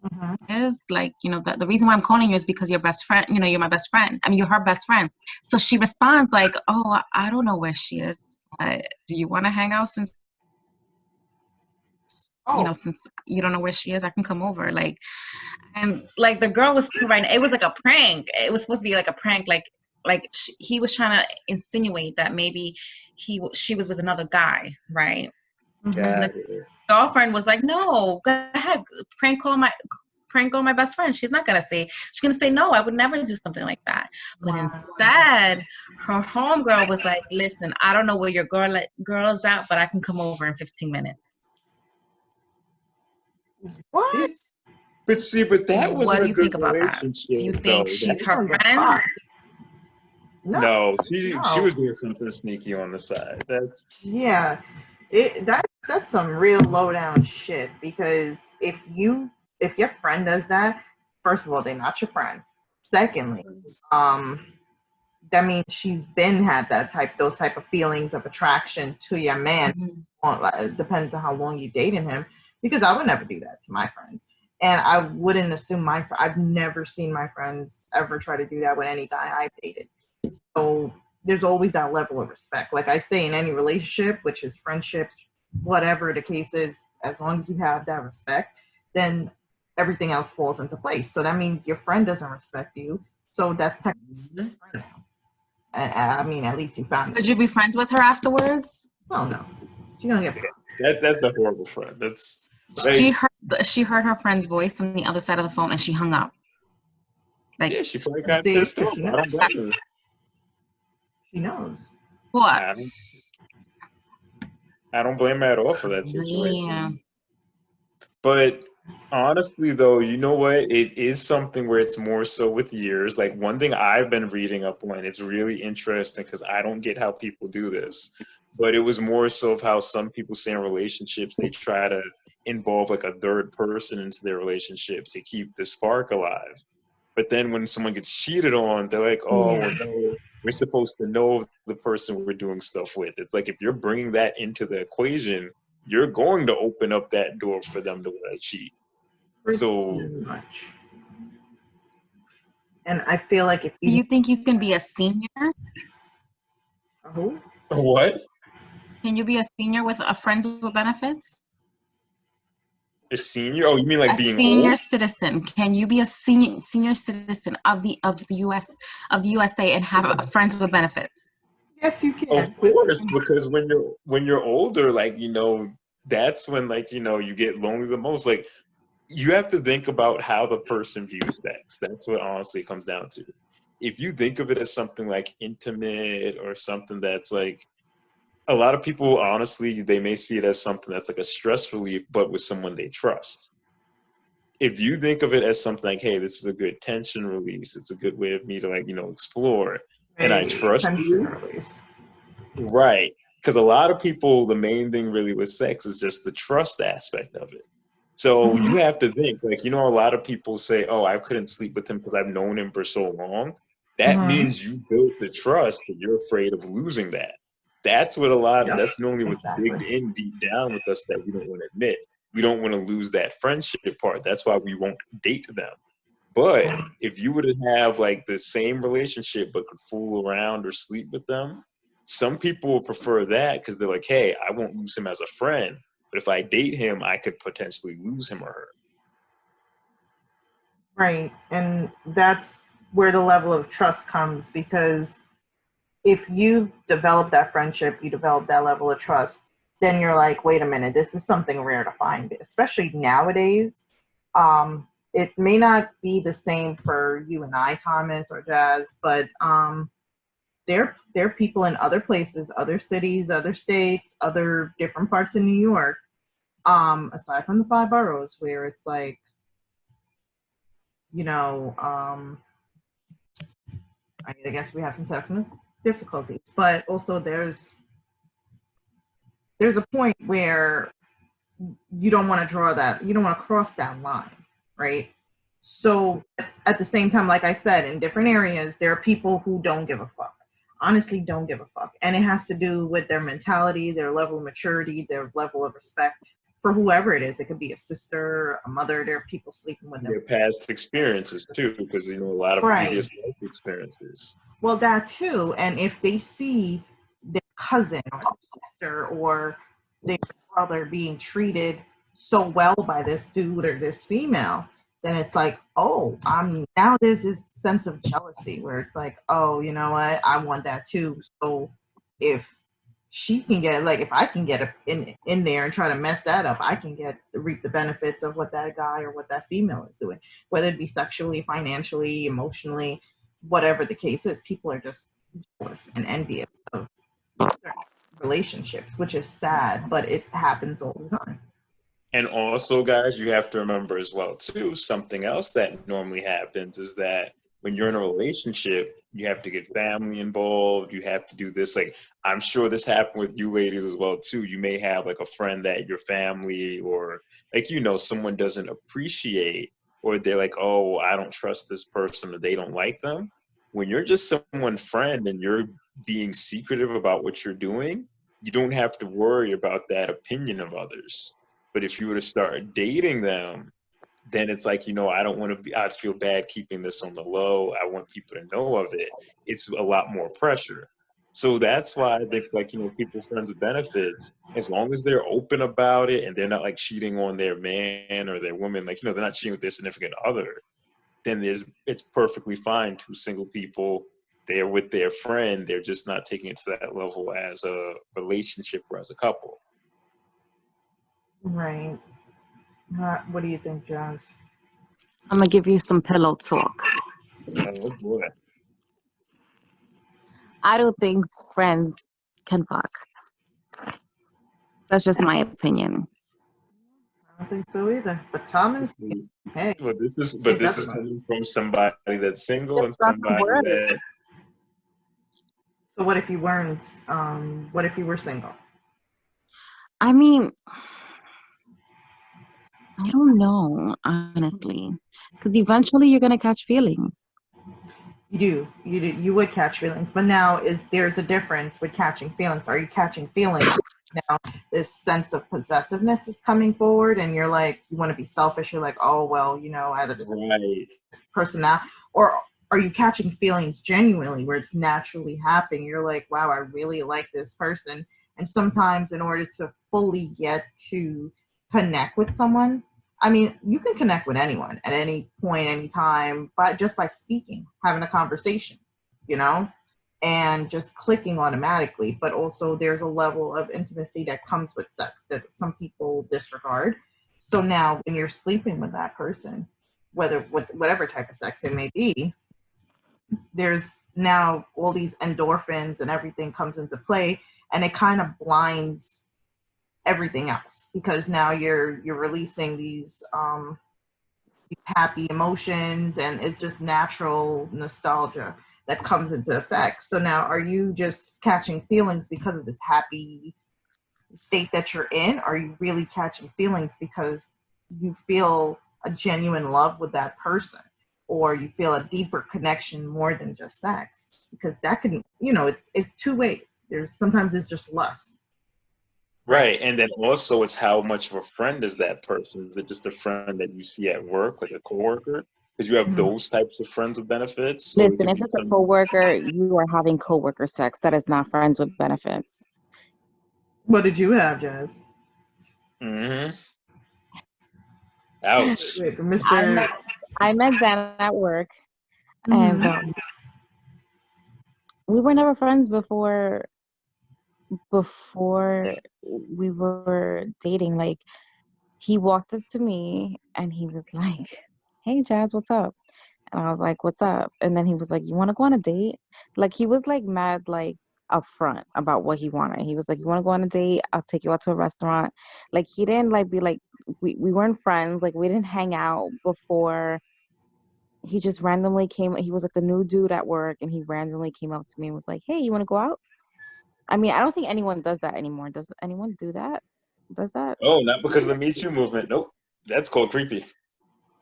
Speaker 2: Mm-hmm.
Speaker 1: is? Like, the reason why I'm calling you is because you're best friend, you're my best friend. I mean, you're her best friend." So she responds like, "Oh, I don't know where she is, but do you want to hang out
Speaker 2: Oh,
Speaker 1: since you don't know where she is, I can come over." And like the girl was right. It was like a prank. It was supposed to be like a prank. He was trying to insinuate that maybe she was with another guy, right? And
Speaker 2: mm-hmm.
Speaker 1: the girlfriend was like, "No, go ahead, prank call my best friend. She's not gonna say. She's gonna say no. I would never do something like that." But
Speaker 2: Wow.
Speaker 1: instead, her homegirl was like, "Listen, I don't know where your girl's at, but I can come over in 15 minutes."
Speaker 2: What?
Speaker 3: It's, but see, but that
Speaker 1: What
Speaker 3: wasn't
Speaker 1: do
Speaker 3: a
Speaker 1: you
Speaker 3: good
Speaker 1: think about that? Do you
Speaker 3: relationship,
Speaker 1: think
Speaker 3: though.
Speaker 1: she's
Speaker 3: That,
Speaker 1: her
Speaker 2: Under
Speaker 1: friend?
Speaker 2: five. No,
Speaker 3: no, she
Speaker 2: no.
Speaker 3: was doing something sneaky on the side. That's
Speaker 2: Yeah, that's some real low down shit. Because if your friend does that, first of all, they're not your friend. Secondly, um, that means she's been had those type of feelings of attraction to your man.
Speaker 1: Mhm.
Speaker 2: It depends on how long you dated him. Because I would never do that to my friends, and I wouldn't assume I've never seen my friends ever try to do that with any guy I've dated. So there's always that level of respect. Like I say, in any relationship, which is friendships, whatever the case is, as long as you have that respect, then everything else falls into place. So that means your friend doesn't respect you. So that's technically your friend now. I mean, at least you found
Speaker 1: Could
Speaker 2: it.
Speaker 1: you be friends with her afterwards?
Speaker 2: Oh no, she's gonna get.
Speaker 3: that's a horrible friend. That's
Speaker 1: She
Speaker 3: like,
Speaker 1: heard she heard her friend's voice on the other side of the phone and she hung up. Like,
Speaker 3: yeah, she probably got
Speaker 2: See,
Speaker 3: pissed off.
Speaker 2: she
Speaker 3: I don't
Speaker 2: knows.
Speaker 3: blame her.
Speaker 2: She knows.
Speaker 1: what?
Speaker 3: I don't, I don't blame her at all for that
Speaker 1: Yeah.
Speaker 3: situation. But honestly, though, you know what? It is something where it's more so with years. Like one thing I've been reading up on, it's really interesting because I don't get how people do this. But it was more so of how some people say in relationships, they try to involve like a third person into their relationship to keep the spark alive. But then when someone gets cheated on, they're like, oh,
Speaker 2: Yeah.
Speaker 3: well, no, we're supposed to know the person we're doing stuff with. It's like if you're bringing that into the equation, you're going to open up that door for them to want to cheat.
Speaker 2: Pretty
Speaker 3: So,
Speaker 2: much. And I feel like if
Speaker 1: Do
Speaker 2: you
Speaker 1: you think you can be a senior?
Speaker 2: who?
Speaker 3: what?
Speaker 1: Can you be a senior with a friends with benefits?
Speaker 3: A senior? Oh, you mean like
Speaker 1: A
Speaker 3: being
Speaker 1: senior
Speaker 3: old?
Speaker 1: citizen. Can you be a senior citizen of the USA and have a friends with benefits?
Speaker 2: Yes, you
Speaker 3: Of
Speaker 2: can.
Speaker 3: course, because when you're older, like, that's when like, you get lonely the most. Like you have to think about how the person views sex. That's what honestly it comes down to. If you think of it as something like intimate or something that's like a lot of people honestly they may see it as something that's like a stress relief, but with someone they trust. If you think of it as something like, hey, this is a good tension release, it's a good way of me to like, explore, and I
Speaker 2: A
Speaker 3: trust
Speaker 2: tension
Speaker 3: you,
Speaker 2: release.
Speaker 3: right? Because a lot of people, the main thing really with sex is just the trust aspect of it. So you
Speaker 2: Mhm.
Speaker 3: have to think, like, a lot of people say, oh, I couldn't sleep with him because I've known him for so long. That
Speaker 2: Mhm.
Speaker 3: means you built the trust, but you're afraid of losing that.
Speaker 2: Yep.
Speaker 3: That's normally what's
Speaker 2: Exactly.
Speaker 3: digged in deep down with us that we don't want to admit. We don't want to lose that friendship part. That's why we won't date them. But if you were to have like the same relationship but could fool around or sleep with them, some people will prefer that because they're like, hey, I won't lose him as a friend. But if I date him, I could potentially lose him or her.
Speaker 2: Right. And that's where the level of trust comes because if you develop that friendship, you develop that level of trust, then you're like, wait a minute, this is something rare to find, especially nowadays. It may not be the same for you and I, Thomas or Jazz, but there are people in other places, other cities, other states, other different parts of New York, aside from the five boroughs, where it's like, you know, I guess we have some technical difficulties, but also there's a point where you don't want to draw that, you don't want to cross that line, right? So at the same time, like I said, in different areas, there are people who don't give a fuck. Honestly, don't give a fuck. And it has to do with their mentality, their level of maturity, their level of respect for whoever it is. It could be a sister, a mother. There are people sleeping with them.
Speaker 3: Their past experiences too, because a lot of
Speaker 2: Right.
Speaker 3: previous life experiences.
Speaker 2: Well, that too. And if they see their cousin or their sister or their brother being treated so well by this dude or this female, then it's like, oh, now there's this sense of jealousy where it's like, oh, you know what, I want that too. So if she can get, like, if I can get in there and try to mess that up, I can reap the benefits of what that guy or what that female is doing, whether it be sexually, financially, emotionally, whatever the case is. People are just jealous and envious of certain relationships, which is sad, but it happens all the time.
Speaker 3: And also, guys, you have to remember as well, too, something else that normally happens is that when you're in a relationship, you have to get family involved. You have to do this. Like, I'm sure this happened with you ladies as well, too. You may have like a friend that your family or like, someone doesn't appreciate, or they're like, oh, I don't trust this person or they don't like them. When you're just someone's friend and you're being secretive about what you're doing, you don't have to worry about that opinion of others. But if you were to start dating them, then it's like, I don't want to be, I'd feel bad keeping this on the low. I want people to know of it. It's a lot more pressure. So that's why I think, like, people friends with benefits, as long as they're open about it and they're not like cheating on their man or their woman, like, they're not cheating with their significant other, then it's perfectly fine. Two single people, they're with their friend. They're just not taking it to that level as a relationship or as a couple.
Speaker 2: Right. What do you think, Jazz?
Speaker 1: I'm gonna give you some pillow talk.
Speaker 3: Oh boy.
Speaker 1: I don't think friends can fuck. That's just my opinion.
Speaker 2: I don't think so either. But Thomas, hey,
Speaker 3: But this is
Speaker 2: definitely.
Speaker 3: coming from somebody that's single and
Speaker 1: That's the
Speaker 3: somebody
Speaker 1: word.
Speaker 3: that.
Speaker 2: So what if you weren't? What if you were single?
Speaker 1: I mean, I don't know, honestly, because eventually you're gonna catch feelings.
Speaker 2: You would catch feelings, but now there's a difference with catching feelings. Are you catching feelings now? This sense of possessiveness is coming forward, and you're like, you want to be selfish. You're like, oh well, I have a
Speaker 3: Right.
Speaker 2: person now, or are you catching feelings genuinely where it's naturally happening? You're like, wow, I really like this person, and sometimes in order to fully get to connect with someone, I mean, you can connect with anyone at any point, any time, but just by speaking, having a conversation, and just clicking automatically. But also, there's a level of intimacy that comes with sex that some people disregard. So now, when you're sleeping with that person, whatever type of sex it may be, there's now all these endorphins and everything comes into play, and it kind of blinds everything else because now you're releasing these happy emotions, and it's just natural nostalgia that comes into effect. So now, are you just catching feelings because of this happy state that you're in? Are you really catching feelings because you feel a genuine love with that person, or you feel a deeper connection more than just sex? Because that can, it's two ways. Sometimes it's just lust.
Speaker 3: Right, and then also it's how much of a friend is that person? Is it just a friend that you see at work, like a coworker? Because you have those types of friends with benefits. So
Speaker 1: Listen, if it's a coworker, you are having coworker sex. That is not friends with benefits.
Speaker 2: What did you have, Jazz?
Speaker 3: Ouch.
Speaker 2: Wait, Mr.
Speaker 1: I met Zan at work, and we were never friends before we were dating. Like, he walked up to me and he was like, "Hey, Jazz, what's up?" And I was like, "What's up?" And then he was like, "You want to go on a date?" Like, he was like mad, like upfront about what he wanted. He was like, "You want to go on a date? I'll take you out to a restaurant." Like, he didn't like be like, we weren't friends. Like, we didn't hang out before. He just randomly came. He was like the new dude at work, and he randomly came up to me and was like, "Hey, you want to go out?" I mean, I don't think anyone does that anymore. Does anyone do that? Does that?
Speaker 3: Oh, not because of the Me Too movement. Nope. That's called creepy.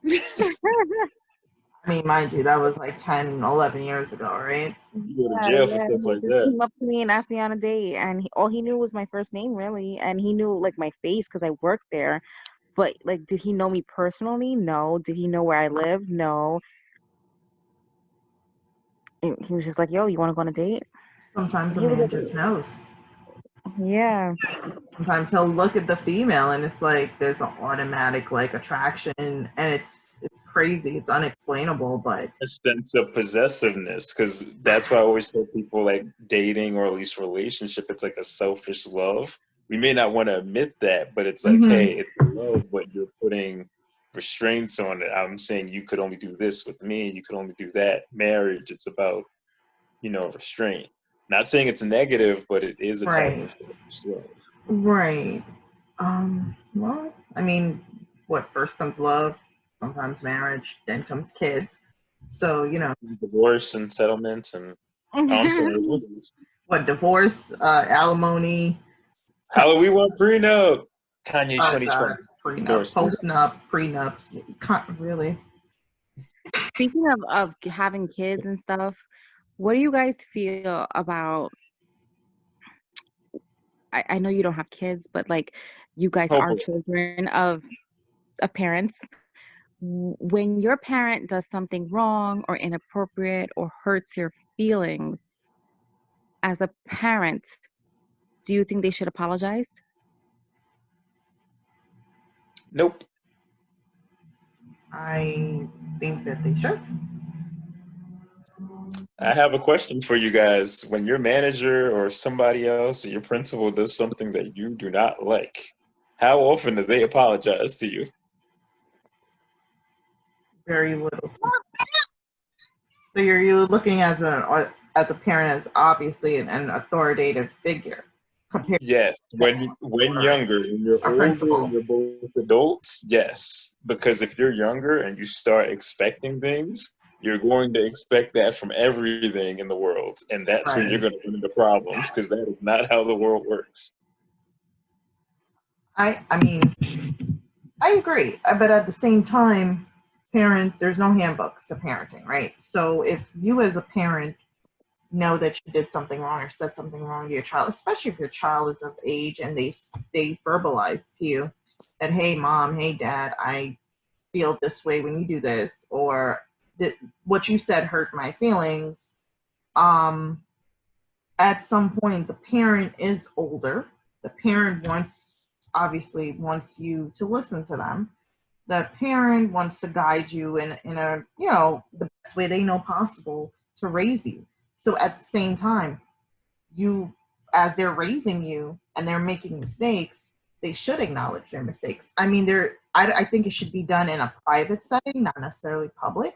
Speaker 2: I mean, mind you, that was like 10, 11 years ago, right?
Speaker 3: You go to
Speaker 1: Yeah,
Speaker 3: jail for
Speaker 1: yeah.
Speaker 3: stuff
Speaker 1: He
Speaker 3: like
Speaker 1: just
Speaker 3: that.
Speaker 1: came up to me and asked me on a date, and all he knew was my first name, really, and he knew like my face because I worked there. But like, did he know me personally? No. Did he know where I live? No. And he was just like, "Yo, you want to go on a date?"
Speaker 2: Sometimes a
Speaker 1: He was
Speaker 2: man
Speaker 1: like,
Speaker 2: just knows.
Speaker 1: "Yeah."
Speaker 2: Sometimes he'll look at the female and it's like there's an automatic like attraction, and it's crazy, it's unexplainable, but
Speaker 3: A sense of possessiveness, because that's why I always tell people like dating or at least relationship, it's like a selfish love. We may not want to admit that, but it's like, hey, it's love, but you're putting restraints on it. I'm saying you could only do this with me, you could only do that. Marriage, it's about, restraint. Not saying it's negative, but it is a type
Speaker 2: right,
Speaker 3: of selfish love.
Speaker 2: right. Well, I mean, what first comes love, sometimes marriage, then comes kids. So,
Speaker 3: Divorce and settlements and I'm sorry,
Speaker 2: what divorce, alimony,
Speaker 3: how we want prenup. Kanye
Speaker 2: oh
Speaker 3: 2020
Speaker 2: God, prenup,
Speaker 3: endorsement.
Speaker 2: post-nup, prenups. You can't really.
Speaker 1: Speaking of having kids and stuff, what do you guys feel about? I know you don't have kids, but like, you guys are
Speaker 3: Hopefully.
Speaker 1: children of parents. When your parent does something wrong or inappropriate or hurts your feelings as a parent, do you think they should apologize?
Speaker 3: Nope.
Speaker 2: I think that they should.
Speaker 3: I have a question for you guys. When your manager or somebody else, or your principal does something that you do not like, how often do they apologize to you?
Speaker 2: Very little. So you're looking as a parent as obviously an authoritative figure. compared
Speaker 3: Yes, when younger, when you're
Speaker 2: a
Speaker 3: older and
Speaker 2: principal.
Speaker 3: you're both adults, yes. Because if you're younger and you start expecting things, you're going to expect that from everything in the world, and that's where you're
Speaker 2: Right.
Speaker 3: going to run into problems because that is not how the world works.
Speaker 2: I mean, I agree, but at the same time, parents, there's no handbooks to parenting, right? So if you as a parent know that you did something wrong or said something wrong to your child, especially if your child is of age and they verbalize to you that, hey mom, hey dad, I feel this way when you do this, or that what you said hurt my feelings. Um, at some point, the parent is older. The parent obviously wants you to listen to them. The parent wants to guide you in a, the best way they know possible to raise you. So at the same time, you, as they're raising you and they're making mistakes, they should acknowledge their mistakes. I mean, I think it should be done in a private setting, not necessarily public.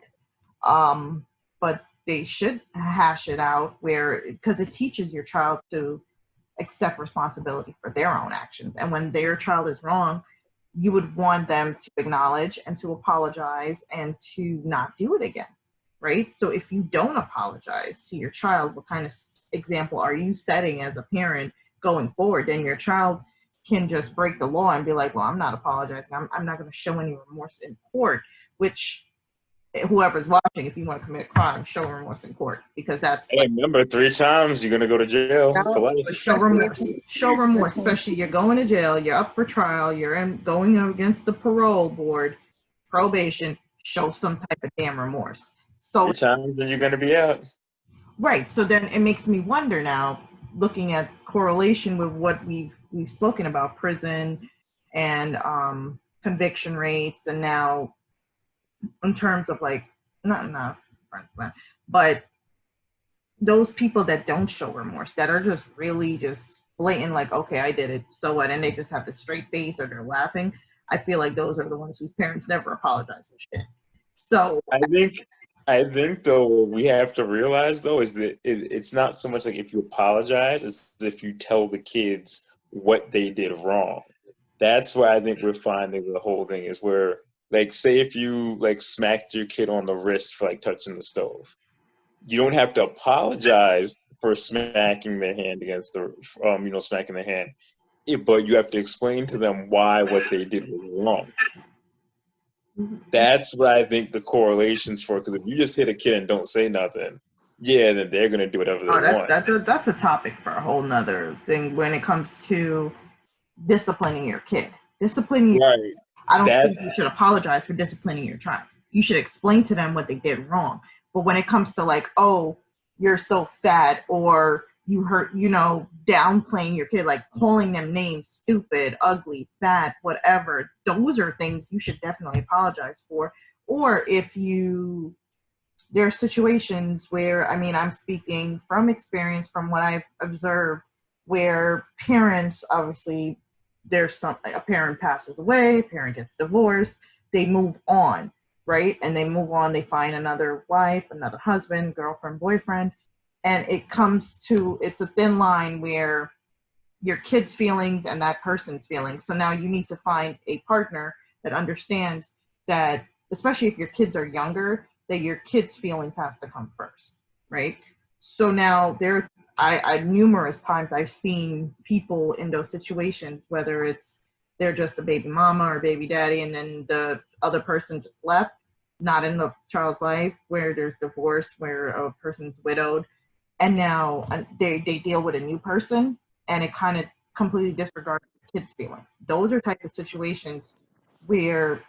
Speaker 2: But they should hash it out where, because it teaches your child to accept responsibility for their own actions. And when their child is wrong, you would want them to acknowledge and to apologize and to not do it again, right? So if you don't apologize to your child, what kind of example are you setting as a parent going forward? Then your child can just break the law and be like, well, I'm not apologizing. I'm not going to show any remorse in court, which whoever's watching, if you want to commit a crime, show remorse in court, because that's
Speaker 3: Hey,
Speaker 2: like,
Speaker 3: remember, 3 times you're going to go to jail for life.
Speaker 2: show remorse. Show remorse, especially you're going to jail, you're up for trial, going against the parole board, probation. Show some type of damn remorse. So
Speaker 3: 3 times and you're going to be out.
Speaker 2: right. So then it makes me wonder now, looking at correlation with what we've spoken about, prison and conviction rates, and now in terms of like not but those people that don't show remorse, that are just really just blatant, like, okay, I did it, so what, and they just have the straight face or they're laughing. I feel like those are the ones whose parents never apologize for shit. So
Speaker 3: I think though what we have to realize though is that it's not so much like if you apologize, it's if you tell the kids what they did wrong. That's why I think we're finding the whole thing is where, like, say if you like smacked your kid on the wrist for like touching the stove, you don't have to apologize for smacking their hand against the smacking their hand, but you have to explain to them why what they did was wrong. That's what I think the correlation's for. Because if you just hit a kid and don't say nothing, yeah, then they're gonna do whatever they want.
Speaker 2: that's a topic for a whole nother thing when it comes to disciplining your kid.
Speaker 3: Right.
Speaker 2: I don't
Speaker 3: That's
Speaker 2: think you should apologize for disciplining your child. You should explain to them what they did wrong. But when it comes to like, oh, you're so fat, or you hurt, downplaying your kid, like calling them names, stupid, ugly, fat, whatever, those are things you should definitely apologize for. Or there are situations where, I mean, I'm speaking from experience, from what I've observed, where parents, obviously, a parent passes away, a parent gets divorced, they move on, right? And they move on, they find another wife, another husband, girlfriend, boyfriend, and it's a thin line where your kid's feelings and that person's feelings. So now you need to find a partner that understands that, especially if your kids are younger, that your kids' feelings has to come first, right? So now I numerous times I've seen people in those situations, whether it's they're just a baby mama or baby daddy, and then the other person just left, not in the child's life, where there's divorce, where a person's widowed, and now they deal with a new person, and it kind of completely disregards the kids' feelings. Those are type of situations where,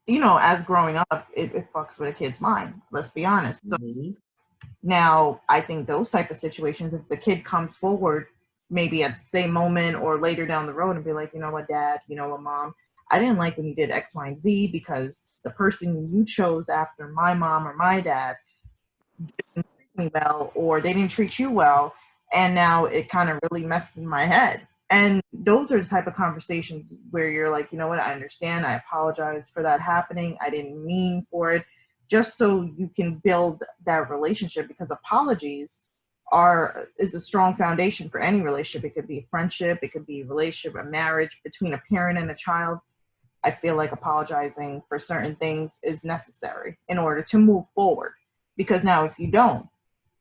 Speaker 2: as growing up, it fucks with a kid's mind. Let's be honest. So now, I think those type of situations, if the kid comes forward, maybe at the same moment or later down the road, and be like, you know what, dad, you know what, mom, I didn't like when you did X, Y, and Z because the person you chose after my mom or my dad didn't treat me well, or they didn't treat you well, and now it kind of really messed in my head. And those are the type of conversations where you're like, you know what, I understand, I apologize for that happening, I didn't mean for it, just so you can build that relationship, because apologies is a strong foundation for any relationship. It could be a friendship, it could be a relationship, a marriage between a parent and a child. I feel like apologizing for certain things is necessary in order to move forward. Because now if you don't,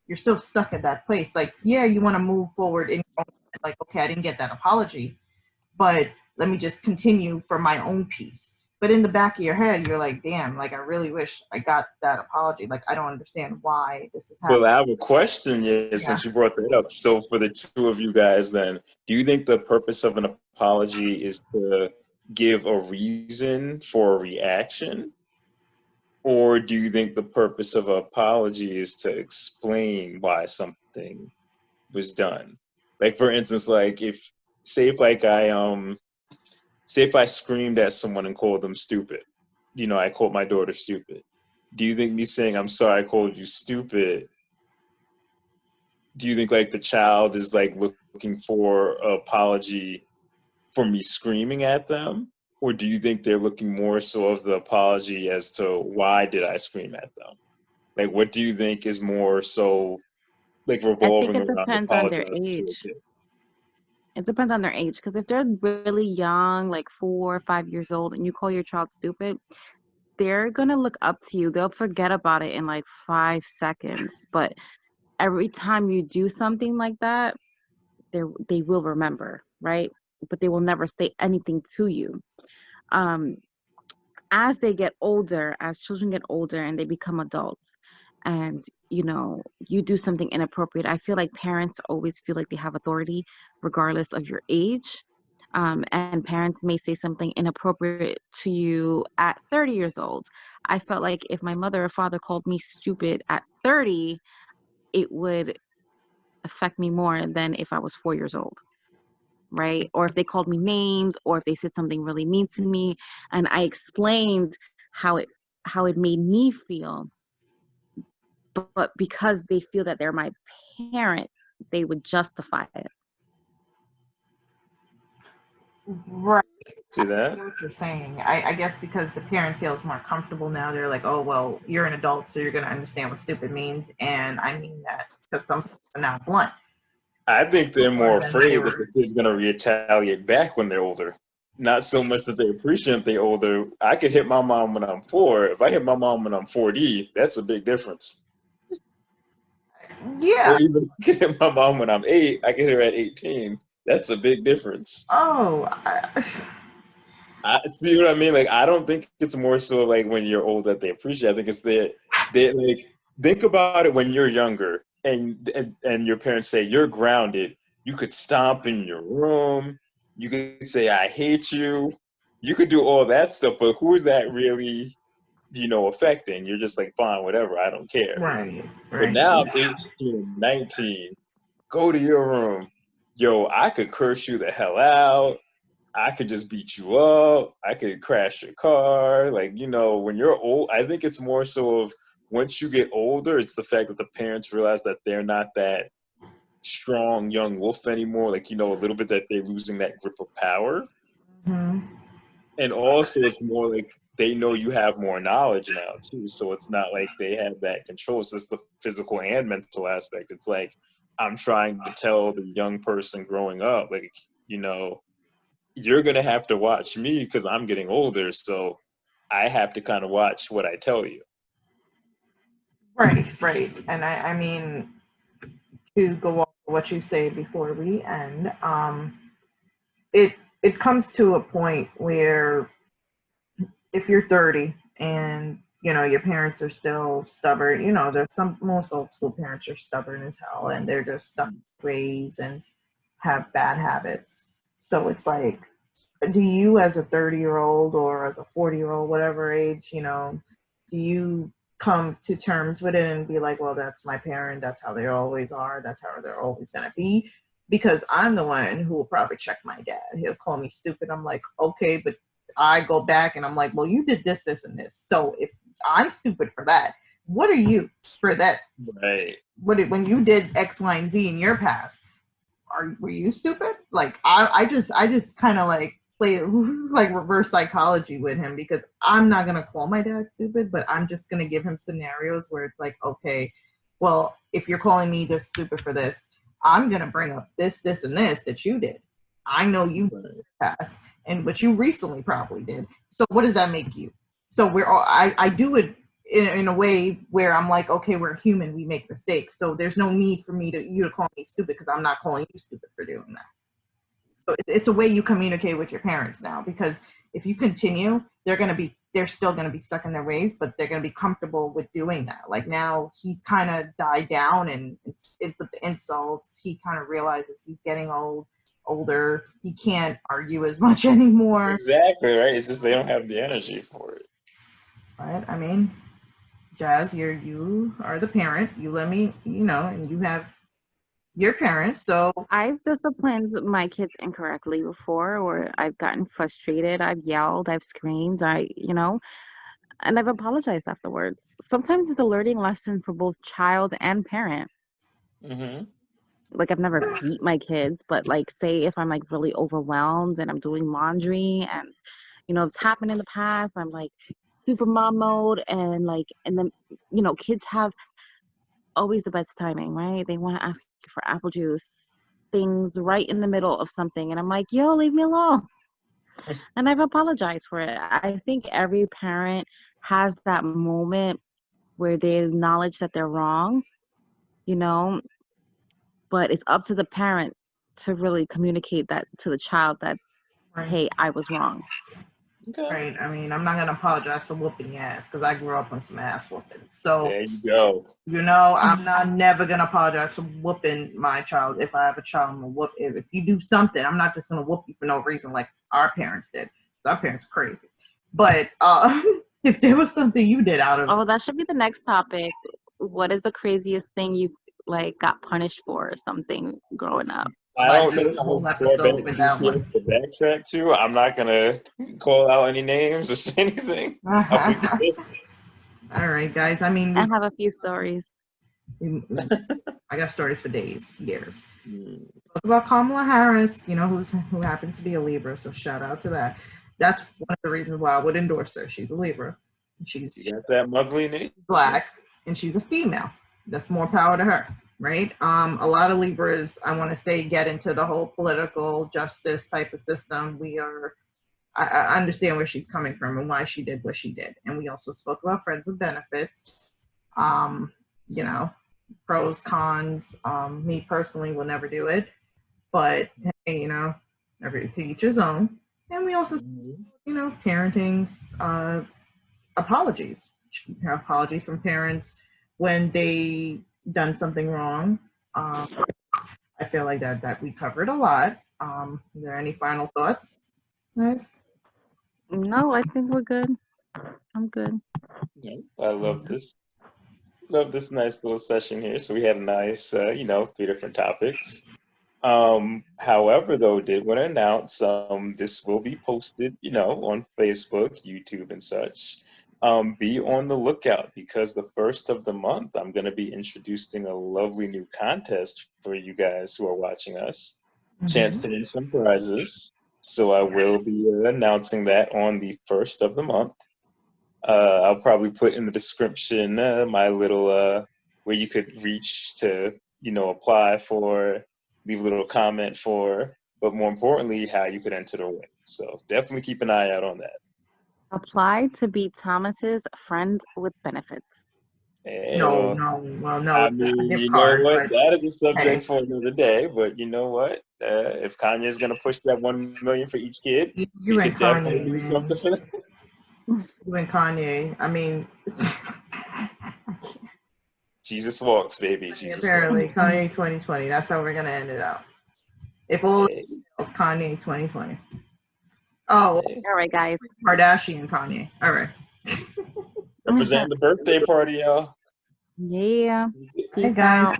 Speaker 2: you're still stuck at that place. Like, yeah, you want to move forward in like, okay, I didn't get that apology, but let me just continue for my own peace. But in the back of your head, you're like, damn, like, I really wish I got that apology. Like, I don't understand why this is happening.
Speaker 3: Well, I have a question, since you brought that up. So for the two of you guys then, do you think the purpose of an apology is to give a reason for a reaction? Or do you think the purpose of an apology is to explain why something was done? Like, for instance, like say if I screamed at someone and called them stupid, I called my daughter stupid. Do you think me saying, I'm sorry I called you stupid, do you think like the child is like looking for an apology for me screaming at them? Or do you think they're looking more so of the apology as to why did I scream at them? Like, what do you think is more so like
Speaker 4: I think
Speaker 3: revolving
Speaker 4: it
Speaker 3: around
Speaker 4: depends on their
Speaker 3: apologizing to a
Speaker 4: age.
Speaker 3: kid?
Speaker 4: It depends on their age, because if they're really young, like 4 or 5 years old, and you call your child stupid, they're gonna look up to you. They'll forget about it in like 5 seconds. But every time you do something like that, they will remember, right? But they will never say anything to you. Um, as they get older, as children get older and they become adults, and you do something inappropriate, I feel like parents always feel like they have authority regardless of your age. And parents may say something inappropriate to you at 30 years old. I felt like if my mother or father called me stupid at 30, it would affect me more than if I was 4 years old, right? Or if they called me names, or if they said something really mean to me and I explained how it made me feel. But because they feel that they're my parent, they would justify it.
Speaker 2: Right.
Speaker 3: See
Speaker 2: I
Speaker 3: that?
Speaker 2: know what you're saying. I guess because the parent feels more comfortable now, they're like, oh, well, you're an adult, so you're going to understand what stupid means. And I mean that because some people are now blunt.
Speaker 3: I think they're more
Speaker 2: More than they
Speaker 3: afraid that
Speaker 2: were.
Speaker 3: the kid's going to retaliate back when they're older. Not so much that they appreciate they're older. I could hit my mom when I'm 4. If I hit my mom when I'm 40, that's a big difference.
Speaker 2: Yeah.
Speaker 3: Or even I could hit my mom when I'm 8, I could hit her at 18. That's a big difference.
Speaker 2: Oh.
Speaker 3: See what I mean? Like, I don't think it's more so like when you're old that they appreciate. I think it's they like think about it when you're younger and your parents say you're grounded. You could stomp in your room. You could say I hate you. You could do all that stuff, but who is that really, affecting? You're just like, fine, whatever. I don't care.
Speaker 2: Right.
Speaker 3: But now I'm 18 and 19. Go to your room. Yo, I could curse you the hell out. I could just beat you up. I could crash your car. Like, when you're old, I think it's more so of once you get older, it's the fact that the parents realize that they're not that strong young wolf anymore. Like, a little bit that they're losing that grip of power.
Speaker 2: Mm-hmm.
Speaker 3: And also it's more like they know you have more knowledge now too. So it's not like they have that control. It's just the physical and mental aspect. It's like, I'm trying to tell the young person growing up, like, you're going to have to watch me because I'm getting older. So I have to kind of watch what I tell you.
Speaker 2: Right. And I mean, to go off what you say before we end, it comes to a point where if you're 30 and your parents are still stubborn, there's most old school parents are stubborn as hell and they're just stuck in ways and have bad habits. So it's like, do you as a 30-year-old or as a 40-year-old, whatever age, do you come to terms with it and be like, well, that's my parent, that's how they always are, that's how they're always going to be? Because I'm the one who will probably check my dad. He'll call me stupid. I'm like, okay, but I go back and I'm like, well, you did this, this, and this. So if I'm stupid for that, what are you for that?
Speaker 3: Right.
Speaker 2: When you did X, Y, and Z in your past, were you stupid? Like I just kind of like play like reverse psychology with him because I'm not gonna call my dad stupid, but I'm just gonna give him scenarios where it's like, okay, well, if you're calling me just stupid for this, I'm going to bring up this, this, and this that you did. I know you did in the past, and what you recently probably did. So what does that make you? So we're all, I do it in a way where I'm like, okay, we're human, we make mistakes. So there's no need for you to call me stupid because I'm not calling you stupid for doing that. So it's a way you communicate with your parents now, because if you continue, they're still going to be stuck in their ways, but they're going to be comfortable with doing that. Like now he's kind of died down, and with the insults, he kind of realizes he's getting older. He can't argue as much anymore.
Speaker 3: Exactly, right? It's just they don't have the energy for it.
Speaker 2: But I mean, Jazz, you are the parent. You let me, and you have your parents. So
Speaker 4: I've disciplined my kids incorrectly before, or I've gotten frustrated. I've yelled, I've screamed, and I've apologized afterwards. Sometimes it's a learning lesson for both child and parent.
Speaker 3: Mm-hmm.
Speaker 4: Like, I've never beat my kids, but like, say if I'm like really overwhelmed and I'm doing laundry and, it's happened in the past, I'm like super mom mode, and then, kids have always the best timing, right? They want to ask you for apple juice, things right in the middle of something. And I'm like, yo, leave me alone. And I've apologized for it. I think every parent has that moment where they acknowledge that they're wrong, but it's up to the parent to really communicate that to the child that,
Speaker 2: right.
Speaker 4: Hey, I was wrong.
Speaker 3: Okay.
Speaker 2: Right. I mean, I'm not going to apologize for whooping your ass because I grew up on some ass whooping. So
Speaker 3: there you go.
Speaker 2: I'm never going to apologize for whooping my child. If I have a child, I'm going to whoop. If you do something, I'm not just going to whoop you for no reason like our parents did. Our parents are crazy. But if there was something you did out of...
Speaker 4: Oh, that should be the next topic. What is the craziest thing you got punished for or something growing up?
Speaker 3: I don't know
Speaker 2: the whole
Speaker 3: how
Speaker 2: episode with that one.
Speaker 3: to backtrack to. I'm not gonna call out any names or say anything.
Speaker 2: All right, guys. I mean,
Speaker 4: I have a few stories.
Speaker 2: I got stories for days, years. Talk about Kamala Harris, who happens to be a Libra, so shout out to that. That's one of the reasons why I would endorse her. She's a Libra. She's
Speaker 3: got that motherly nature.
Speaker 2: Black, and she's a female. That's more power to her, right? A lot of Libras, I want to say, get into the whole political justice type of system. I understand where she's coming from and why she did what she did. And we also spoke about friends with benefits, pros, cons. Me personally will never do it, but hey, to each his own. And we also, parenting's apologies from parents when they done something wrong. I feel like that we covered a lot. Are there any final thoughts, guys?
Speaker 4: No, I think we're good. I'm good.
Speaker 3: Yeah, I love this. Love this nice little session here. So we had a nice, 3 different topics. However, though, did want to announce this will be posted, on Facebook, YouTube, and such. Be on the lookout because the first of the month, I'm going to be introducing a lovely new contest for you guys who are watching us. Chance to win some prizes. So I will be announcing that on the first of the month. I'll probably put in the description my little where you could reach to, apply for, leave a little comment for, but more importantly, how you could enter the win. So definitely keep an eye out on that.
Speaker 4: Apply to be Thomas's friend with benefits.
Speaker 2: No.
Speaker 3: I mean, you know what? That is a subject for another day. But you know what? If Kanye's gonna push that $1 million for each kid,
Speaker 2: you and
Speaker 3: definitely
Speaker 2: Kanye,
Speaker 3: do something for them.
Speaker 2: You and Kanye. I mean,
Speaker 3: Jesus walks, baby. Jesus
Speaker 2: apparently,
Speaker 3: walks.
Speaker 2: Kanye 2020. That's how we're gonna end it out. If all else, Kanye 2020. Oh,
Speaker 4: all right, guys.
Speaker 2: Kardashian Kanye. All right.
Speaker 3: Represent the birthday party, y'all.
Speaker 4: Yeah.
Speaker 2: Hey, guys.